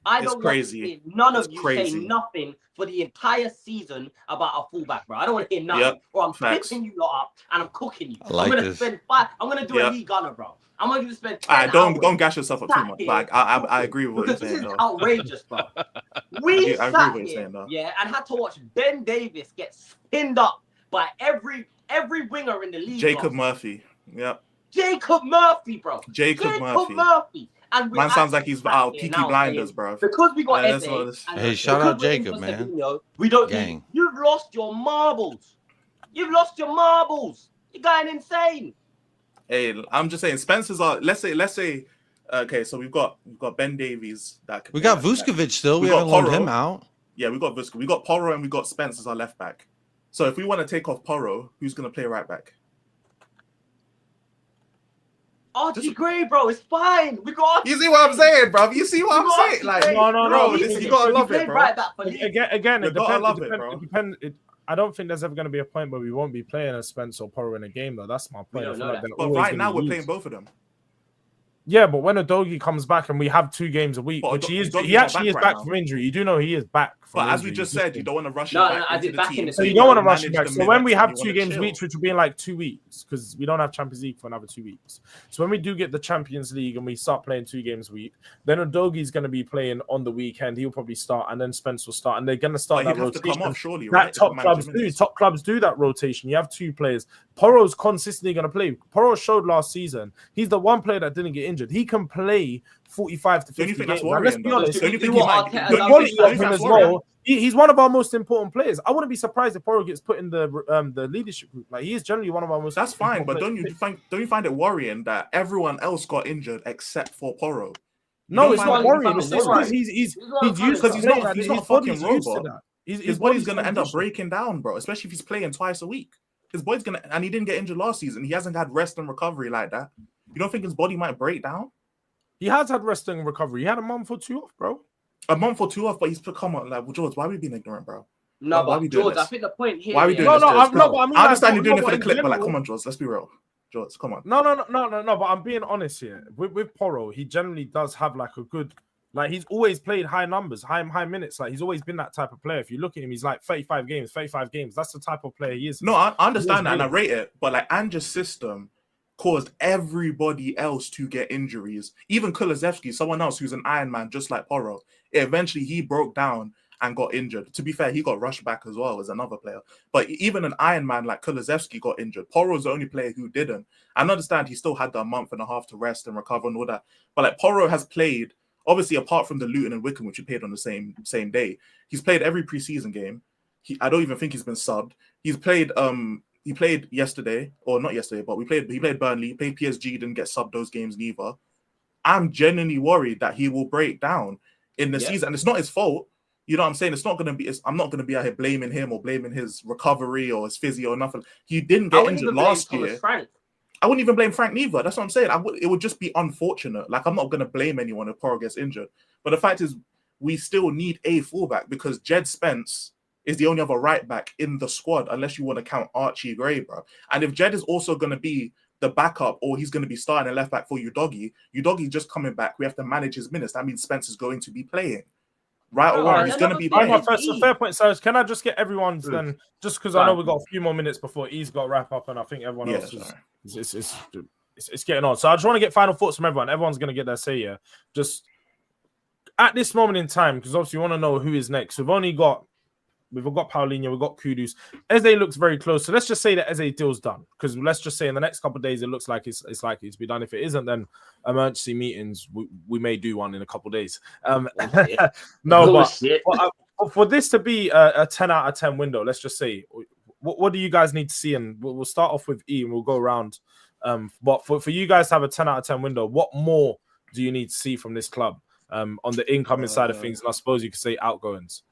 I It's don't crazy. want to hear none of It's you crazy. say nothing for the entire season about a fullback, bro. I don't want to hear nothing. Yep, Or I'm facts. picking you lot up and I'm cooking you. I like I'm gonna this. spend I'm gonna do a Yep. league gunner, bro. I'm gonna spend 10 Alright, don't hours gash yourself up too much. sat But here I agree with what you're because this saying, is though. outrageous, bro. I We agree with sat what you're here, saying, though. yeah, and had to watch Ben Davis get spinned up by every winger in the league. Jacob last Murphy. Yep. Jacob Murphy, bro. Jacob Murphy. And we're Man sounds like actually he's sat out here Peaky now Blinders, saying, bro. because we got That's Eze, what it's- and Hey, shout because out we're Jacob, into man. Savio, we don't Gang. need. You've lost your marbles. You've lost your marbles. You're going insane. Hey, I'm just saying, Spencer's are. Let's say. Okay, so we've got Ben Davies. We got Vuskovic still. We We got haven't loaned Porro. him out. Yeah, we got Vuskovic. We got Porro and we got Spence as our left back. So if we want to take off Porro, who's going to play right back? Archie Gray, bro, it's fine. We got. You see what I'm saying, bro? You see what I'm saying? Like, No, bro, he- you gotta love played it, bro. right back for Leeds. Again, You it gotta depends. love it, bro. It depends. I don't think there's ever going to be a point where we won't be playing a Spence or Porro in a game, though. That's my point. don't I feel know like that. they're But always right gonna now we're be playing used. both of them. Yeah, but when Udogie comes back and we have 2 games a week, But which he is, Udogie's he not actually is back back right from injury. You do know he is back. From But as we injury. just said, you don't want to rush No, him no, back I into did the back team. in the So you team. don't want to manage rush him back. the So when we minutes have and you 2 wanna games a chill. week, which will be in like 2 weeks, because we don't have Champions League for another 2 weeks. So when we do get the Champions League and we start playing 2 games a week, then Udogie's going to be playing on the weekend. He'll probably start, and then Spence will start, and they're going to start But that he'd have to rotation. come off, surely, That right? top If we're clubs managing do. minutes. Top clubs do that rotation. You have 2 players. Poro's consistently going to play. Poro showed last season. He's the one player that didn't get injured. He can play 45 to Don't you 50 think that's games. Now, let's worrying, be though? honest. Don't you Do think he what might? Arteta The does. quality Don't of you him think as that's worrying? well. He's one of our most important players. I wouldn't be surprised if Poro gets put in the leadership group. Like, he is generally one of our most. That's fine, but important don't you find it worrying that everyone else got injured except for Poro? No, don't it's find not it- worrying. you It's find it just worrying? because he's This is what I'm used trying to to Because he's playing not- that. he's not a His body's fucking used to robot. that. His body's gonna end up conditioned. breaking down, bro. Especially if he's playing twice a week. His body's gonna, and he didn't get injured last season. He hasn't had rest and recovery like that. You don't think his body might break down? He has had rest and recovery. He had a month or 2 off, bro. A month or 2 off, but he's come on, like, well, George, why are we being ignorant, bro? No, Why are we but doing George, I this? think the point here. Why are we yeah, doing No, this, no, George? no, but I mean, I understand like, you're doing it no, for the in clip, but like, general- come on, George, let's be real. George, come on. No, but I'm being honest here. With Poro, he generally does have like a good, like, he's always played high numbers, high minutes. Like, he's always been that type of player. If you look at him, he's like 35 games. That's the type of player he is. No, I understand He that is and I rate it, but like Ange's system caused everybody else to get injuries. Even Kulusevski, someone else who's an Iron Man, just like Poro. Eventually, he broke down and got injured. To be fair, he got rushed back as well as another player. But even an Iron Man like Kulusevski got injured. Poro's the only player who didn't. I understand he still had the month and a half to rest and recover and all that. But like Poro has played, obviously apart from the Luton and Wickham, which he played on the same day, he's played every preseason game. I don't even think he's been subbed. He's played he played yesterday, or not yesterday, but he played Burnley, he played PSG, didn't get subbed those games neither. I'm genuinely worried that he will break down in the season. And it's not his fault. You know what I'm saying? I'm not gonna be out here blaming him or blaming his recovery or his physio or nothing. He didn't get injured last year. I wouldn't even blame Frank neither. That's what I'm saying. It would just be unfortunate. Like, I'm not gonna blame anyone if Poro gets injured. But the fact is, we still need a fullback because Jed Spence is the only other right back in the squad, unless you want to count Archie Gray, bro. And if Jed is also going to be the backup or he's going to be starting a left back for Udogie. Udogie just coming back. We have to manage his minutes. That means Spencer's going to be playing. Right or wrong, he's going to be playing. Fair point, Cyrus. Can I just get everyone's then? Just because I know we've got a few more minutes before E's got to wrap up, and I think everyone else is getting on. So I just want to get final thoughts from everyone. Everyone's going to get their say here. Just at this moment in time, because obviously we want to know who is next. We've got Paulinho, we've got Kudus. Eze looks very close. So let's just say that Eze deal's done. Because let's just say in the next couple of days, it looks like it's likely to be done. If it isn't, then emergency meetings, we may do one in a couple of days. But for this to be a 10 out of 10 window, let's just say, what do you guys need to see? And we'll start off with E and we'll go around. But for you guys to have a 10 out of 10 window, what more do you need to see from this club on the incoming side of things? And I suppose you could say outgoings.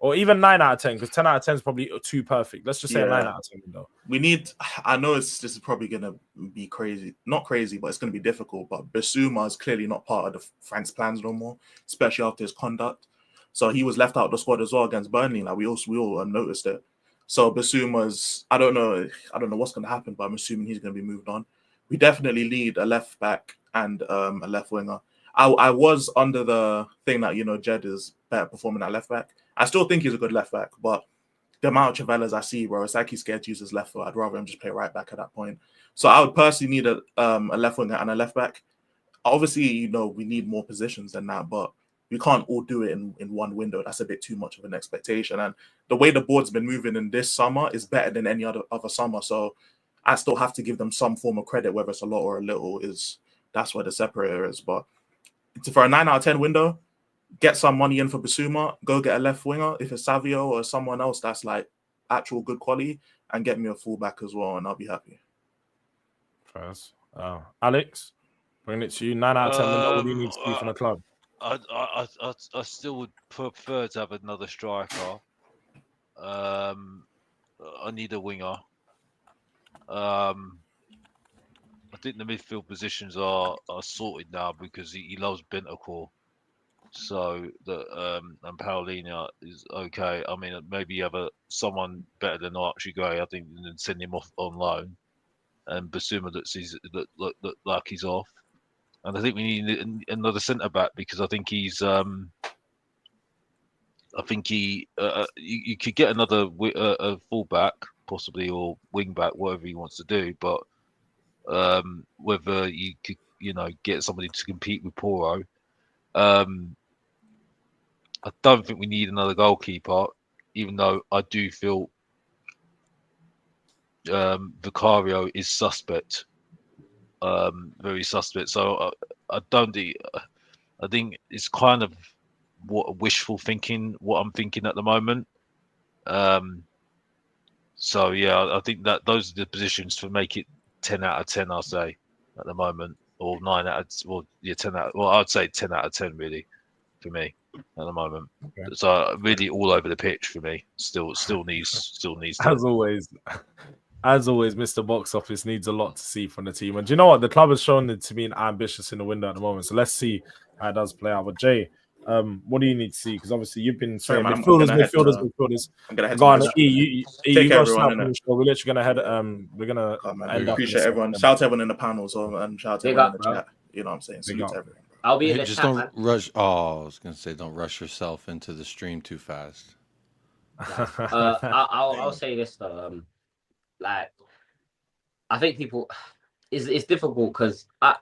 Or even 9 out of 10, because 10 out of 10 is probably too perfect. Let's just say a 9 out of 10 window. We need, I know this is probably going to be crazy. Not crazy, but it's going to be difficult. But Bissouma is clearly not part of Frank's plans no more, especially after his conduct. So he was left out of the squad as well against Burnley. Like we all noticed it. So Bissouma's, I don't know what's going to happen, but I'm assuming he's going to be moved on. We definitely need a left back and a left winger. I was under the thing that, Jed is better performing at left back. I still think he's a good left back, but the amount of Chavelas I see, bro, it's like he's scared to use his left foot. I'd rather him just play right back at that point. So I would personally need a left winger and a left back. Obviously, we need more positions than that, but we can't all do it in one window. That's a bit too much of an expectation. And the way the board's been moving in this summer is better than any other summer. So I still have to give them some form of credit, whether it's a lot or a little. That's where the separator is. But for a 9 out of 10 window, get some money in for Bissouma, go get a left winger if it's Savio or someone else that's like actual good quality, and get me a fullback as well, and I'll be happy. First, Alex, bring it to you. 9 out of 10 window. What do you need to see from the club? I still would prefer to have another striker. I need a winger. I think the midfield positions are sorted now because he loves Bentancur. So and Paulinho is okay. I mean, maybe you have someone better than Archie Gray, I think, and send him off on loan. And Bissouma look like he's off. And I think we need another centre back because I think he's. I think you could get another a full back possibly or wing back, whatever he wants to do. But whether you could get somebody to compete with Poro. I don't think we need another goalkeeper, even though I do feel Vicario is suspect, very suspect. So I don't think. I think it's kind of wishful thinking. What I'm thinking at the moment. So yeah, I think that those are the positions to make it 10 out of 10. I'll say at the moment, or 9 out of 10 out. Well, I'd say 10 out of 10 really for me at the moment. Okay. So really all over the pitch for me. Still needs. As always, Mr. Box Office needs a lot to see from the team. And do you know what? The club has shown it to be ambitious in the window at the moment. So let's see how it does play out. But Jay, what do you need to see? Because obviously you've been saying midfielders. I'm gonna head go on. You got everyone. We're literally gonna head. We're gonna. Appreciate everyone. Shout out to everyone in the panel, and shout out to everyone in the chat. You know what I'm saying? Salute to everyone. I'll be in the just chat, don't man. rush. Oh, I was gonna say, don't rush yourself into the stream too fast. I'll say this though. I think people, it's difficult because I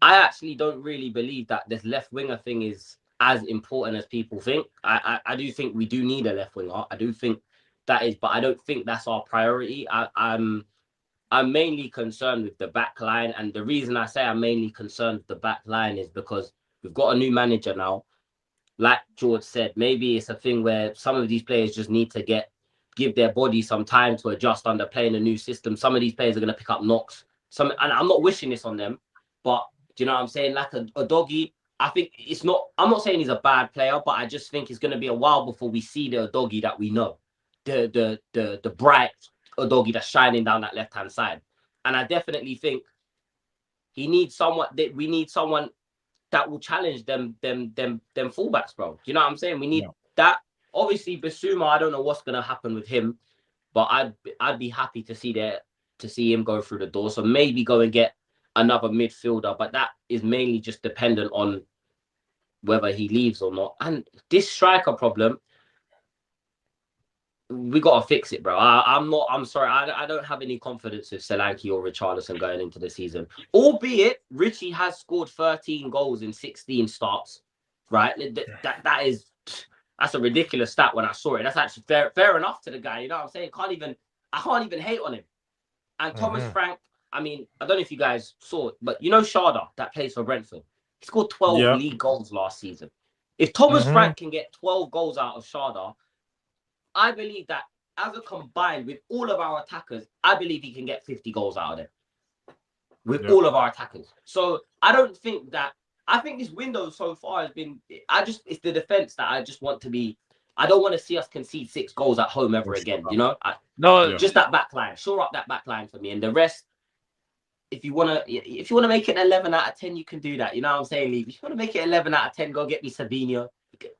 actually don't really believe that this left winger thing is as important as people think. I do think we do need a left winger. I do think that is, but I don't think that's our priority. I'm mainly concerned with the back line, and the reason I say I'm mainly concerned with the back line is because we've got a new manager now. Like George said, maybe it's a thing where some of these players just need to give their body some time to adjust under playing a new system. Some of these players are going to pick up knocks. And I'm not wishing this on them, but do you know what I'm saying? Like a doggy, I think it's not. I'm not saying he's a bad player, but I just think it's going to be a while before we see the doggy that we know, the bright doggy that's shining down that left hand side. And I definitely think we need someone that will challenge them fullbacks, bro. Do you know what I'm saying? We need that. Obviously, Bissouma, I don't know what's gonna happen with him, but I'd be happy to see to see him go through the door. So maybe go and get another midfielder, but that is mainly just dependent on whether he leaves or not. And this striker problem, we got to fix it, bro. I'm sorry. I don't have any confidence with Solanke or Richarlison going into the season. Albeit, Richie has scored 13 goals in 16 starts, right? That's a ridiculous stat when I saw it. That's actually fair enough to the guy. You know what I'm saying? I can't even hate on him. And Thomas Frank, I mean, I don't know if you guys saw it, but you know Sharda, that plays for Brentford? He scored 12 league goals last season. If Thomas Frank can get 12 goals out of Sharda, I believe that as a combined with all of our attackers, I believe he can get 50 goals out of them with all of our attackers. So I don't think that, I think this window so far has been, it's the defense that I just want to be, I don't want to see us concede 6 goals at home ever again, you know? Just that back line, shore up that back line for me. And the rest, if you want to make it an 11 out of 10, you can do that. You know what I'm saying, Lee? If you want to make it 11 out of 10, go get me Savio. You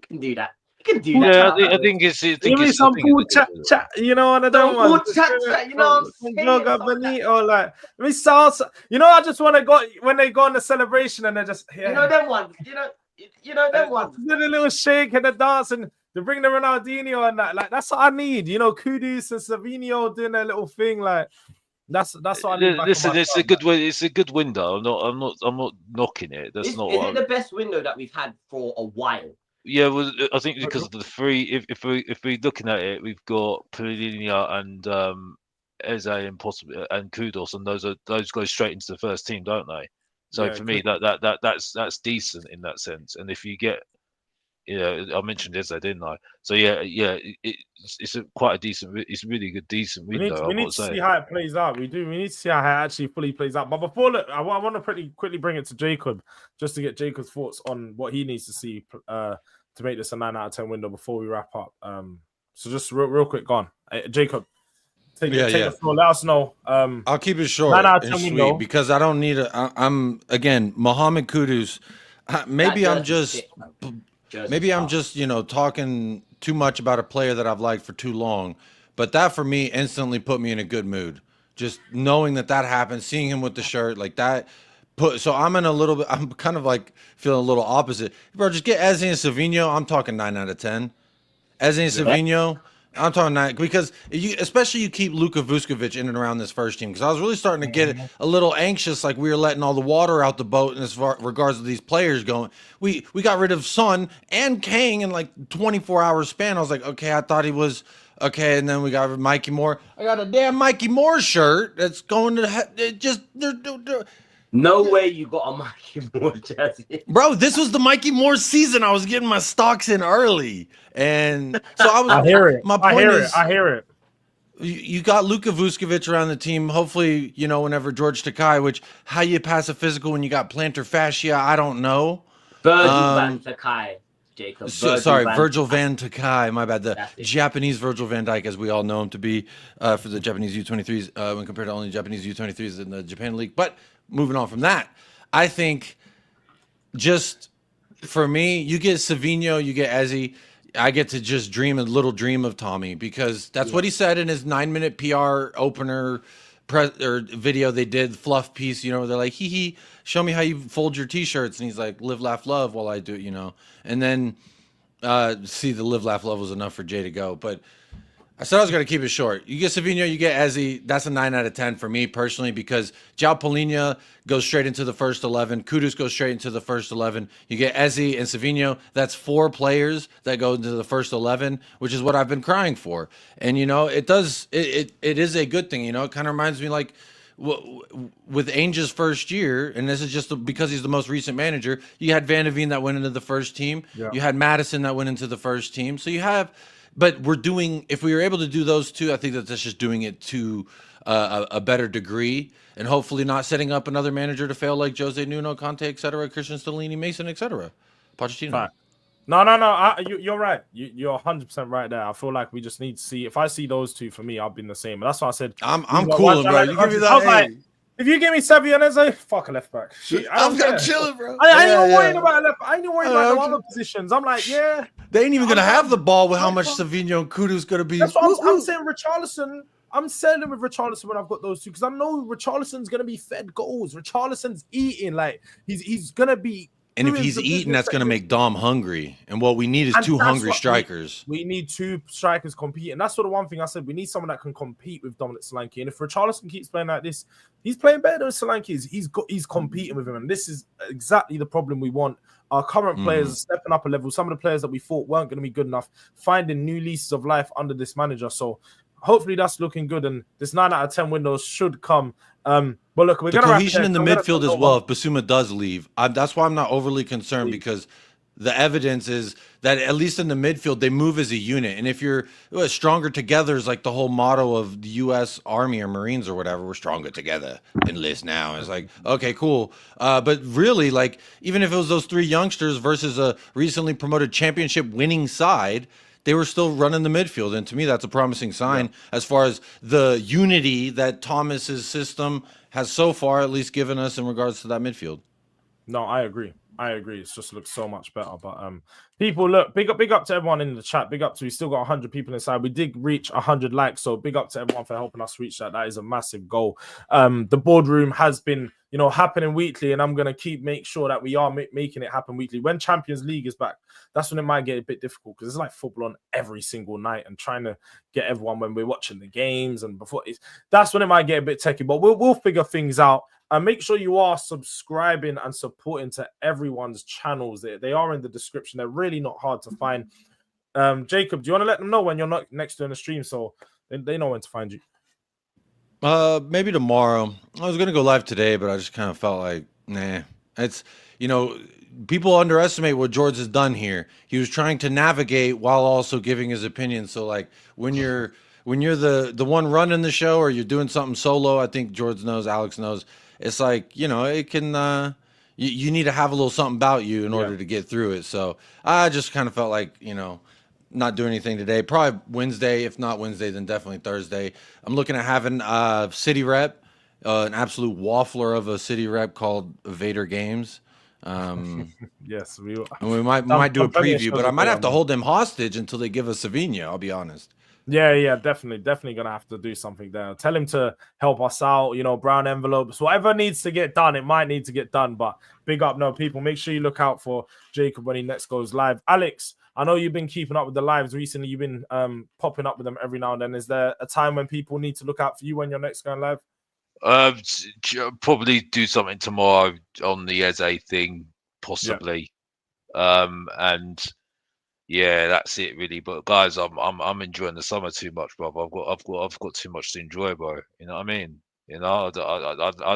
can do that. You can do that. Yeah, I think it's. Give me some cool chat, you know, and I don't want chat, you know what I'm saying? Benito, like, let me salsa. You know, I just want to go when they go on the celebration and they just, you know them ones. You know them ones. Do the little shake and the dance and they bring the Ronaldinho and that. Like, that's what I need. You know, Kudus and Savino doing their little thing. Like, that's what I need. Listen, it's a good window. I'm not knocking it. That's not. Is it the best window that we've had for a while? Yeah, well, I think because of the three. If we're looking at it, we've got Polinia and Eze and possibly and Kudos, and those go straight into the first team, don't they? So for me, that's decent in that sense. And if you get, I mentioned Eze, didn't I? So it's quite a decent. It's really good, decent window. We need to see how it plays out. We need to see how it actually fully plays out. But before that, I want to pretty quickly bring it to Jacob, just to get Jacob's thoughts on what he needs to see to make this a 9 out of 10 window before we wrap up. So just real quick, go on, Jacob. Take the floor. Let us know. I'll keep it short and sweet because I don't need I'm again Mohamed Kudus. Maybe I'm just talking too much about a player that I've liked for too long, but that for me instantly put me in a good mood. Just knowing that happened, seeing him with the shirt like that. So I'm kind of like feeling a little opposite. Bro, just get Eze and Savino. I'm talking 9 out of 10. Eze and Savino. I'm talking that because especially you keep Luka Vuskovic in and around this first team because I was really starting to get a little anxious, like we were letting all the water out the boat in as far regards to these players going. We got rid of Son and Kang in like 24-hour span. I was like, okay, I thought he was okay, and then we got Mikey Moore. I got a damn Mikey Moore shirt that's going to No way you got a Mikey Moore jersey. Bro, this was the Mikey Moore season. I was getting my stocks in early. And so I was I hear it. My point is I hear it. You got Luka Vuskovic around the team. Hopefully, whenever George Takai, which how you pass a physical when you got plantar fascia, I don't know. Virgil Van Takai, Jacob. Virgil Van Takai. My bad. The Japanese Virgil van Dijk, as we all know him to be for the Japanese U23s when compared to only Japanese U23s in the Japan League. But moving on from that, I think just for me, you get Savino, you get Eze. I get to just dream a little dream of Tommy because that's what he said in his 9-minute PR opener or video they did, fluff piece, they're like, hee, show me how you fold your t-shirts. And he's like, live, laugh, love while I do it, And then see the live, laugh, love was enough for Jay to go. But I said I was going to keep it short. You get Savino, you get Eze. That's a 9 out of 10 for me personally because João Palhinha goes straight into the first 11. Kudus goes straight into the first 11. You get Eze and Savino. That's 4 players that go into the first 11, which is what I've been crying for. And, it is a good thing. It kind of reminds me like with Ange's first year, and this is just because he's the most recent manager, you had Van de Ven that went into the first team. Yeah. You had Madison that went into the first team. So you have... But if we were able to do those two, I think that's just doing it to a better degree and hopefully not setting up another manager to fail like Jose Nuno, Conte, et cetera, Christian Stellini, Mason, et cetera. Pochettino. Fine. No. You're right. You're 100% right there. I feel like we just need to see. If I see those two, for me, I've been the same. But that's why I said I'm cool, bro. You give me that. Like, if you give me Savio and Eze, fuck a left back. Shit, I'm chilling, bro. I ain't even worried about left. I ain't even worried about the other positions. I'm like, yeah. They ain't even gonna have the ball with how much Savino and Kudu's gonna be. That's what I'm saying. Richarlison, I'm selling with Richarlison when I've got those two because I know Richarlison's gonna be fed goals. Richarlison's eating like he's gonna be. And if he's eating, that's going to make Dom hungry. And what we need is two hungry strikers. We need two strikers competing. That's sort of one thing I said. We need someone that can compete with Dominic Solanke. And if Richarlison keeps playing like this, he's playing better than Solanke. He's competing with him. And this is exactly the problem we want. Our current players are stepping up a level. Some of the players that we thought weren't going to be good enough, finding new leases of life under this manager. So hopefully that's looking good. And this 9 out of 10 windows should come. But look, we're going to cohesion in the midfield as well. If Basuma does leave, that's why I'm not overly concerned because the evidence is that at least in the midfield they move as a unit. And if you're stronger together is like the whole motto of the U.S. Army or Marines or whatever. We're stronger together. Enlist now. It's like okay, cool. But really, like even if it was those 3 youngsters versus a recently promoted championship winning side, they were still running the midfield. And to me, that's a promising sign as far as the unity that Thomas's system has so far at least given us in regards to that midfield. No, I agree. It just looks so much better. But people, look, big up to everyone in the chat. Big up to we still got 100 people inside. We did reach 100 likes, so big up to everyone for helping us reach that. That is a massive goal. The boardroom has been, happening weekly, and I'm gonna make sure that we are making it happen weekly. When Champions League is back, that's when it might get a bit difficult because it's like football on every single night, and trying to get everyone when we're watching the games and before that's when it might get a bit techie. But we'll figure things out. And make sure you are subscribing and supporting to everyone's channels. They are in the description. They're really not hard to find. Jacob, do you want to let them know when you're not next to the stream so they know when to find you? Maybe tomorrow. I was going to go live today, but I just kind of felt like, nah. It's, people underestimate what Jords has done here. He was trying to navigate while also giving his opinion. So, like, when you're the one running the show or you're doing something solo, I think Jords knows, Alex knows, it's like, it can, you need to have a little something about you in order to get through it. So I just kind of felt like, not doing anything today. Probably Wednesday. If not Wednesday, then definitely Thursday. I'm looking at having a city rep, an absolute waffler of a city rep called Vader Games. Yes, we might do a preview, but I might have to hold them hostage until they give us Savio, I'll be honest. Yeah, definitely gonna have to do something there. Tell him to help us out, brown envelopes, whatever needs to get done, it might need to get done. But big up, people. Make sure you look out for Jacob when he next goes live. Alex, I know you've been keeping up with the lives recently. You've been popping up with them every now and then. Is there a time when people need to look out for you when you're next going live? Probably do something tomorrow on the Eze thing, possibly. And yeah, that's it really. But guys, I'm enjoying the summer too much, bro. I've got too much to enjoy, bro. You know what I mean? I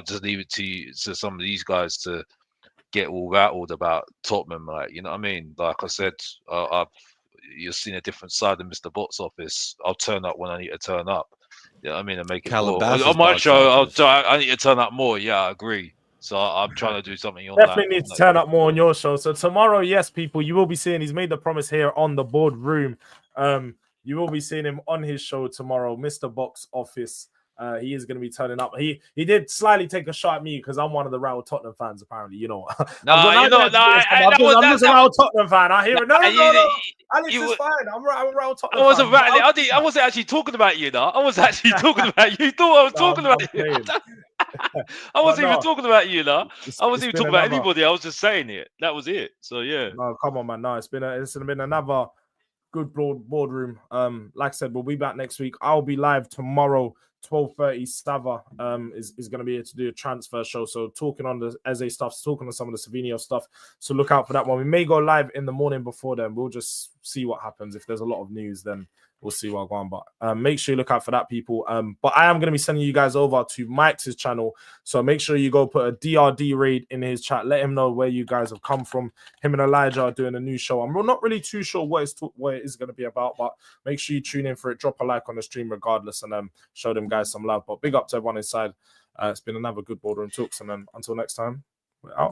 just leave it to some of these guys to get all rattled about Tottenham, like, you know what I mean? Like I said, you've seen a different side of Mr. Box Office. I'll turn up when I need to turn up. You know what I mean? And make it more. On my show, I need to turn up more. Yeah, I agree. So I'm trying to do something on Definitely need to turn up more on your show. So tomorrow, yes, people, you will be seeing, he's made the promise here on the boardroom. You will be seeing him on his show tomorrow, Mr. Box Office. He is going to be turning up. He did slightly take a shot at me because I'm one of the Raul Tottenham fans, apparently. I'm just a Raul Tottenham fan. I hear it. No. Alex is fine. I'm Raul Tottenham. I wasn't actually talking about you, though. I was actually talking about you. You thought I was talking about you. I wasn't even talking about you, though. I wasn't even talking about anybody. I was just saying it. That was it. So yeah. No, come on, man. No, it's been another good boardroom. Like I said, we'll be back next week. I'll be live tomorrow. 12:30. Stava is going to be here to do a transfer show. So talking on the Eze stuff, talking on some of the Savio stuff. So look out for that one. We may go live in the morning before then. We'll just see what happens. If there's a lot of news, then we'll see what's going on. But make sure you look out for that, people. But I am going to be sending you guys over to Mike's channel. So make sure you go put a DRD raid in his chat. Let him know where you guys have come from. Him and Elijah are doing a new show. I'm not really too sure what it is going to be about, but make sure you tune in for it. Drop a like on the stream regardless, and show them guys some love. But big up to everyone inside. It's been another good boardroom talks, and then until next time, we're out.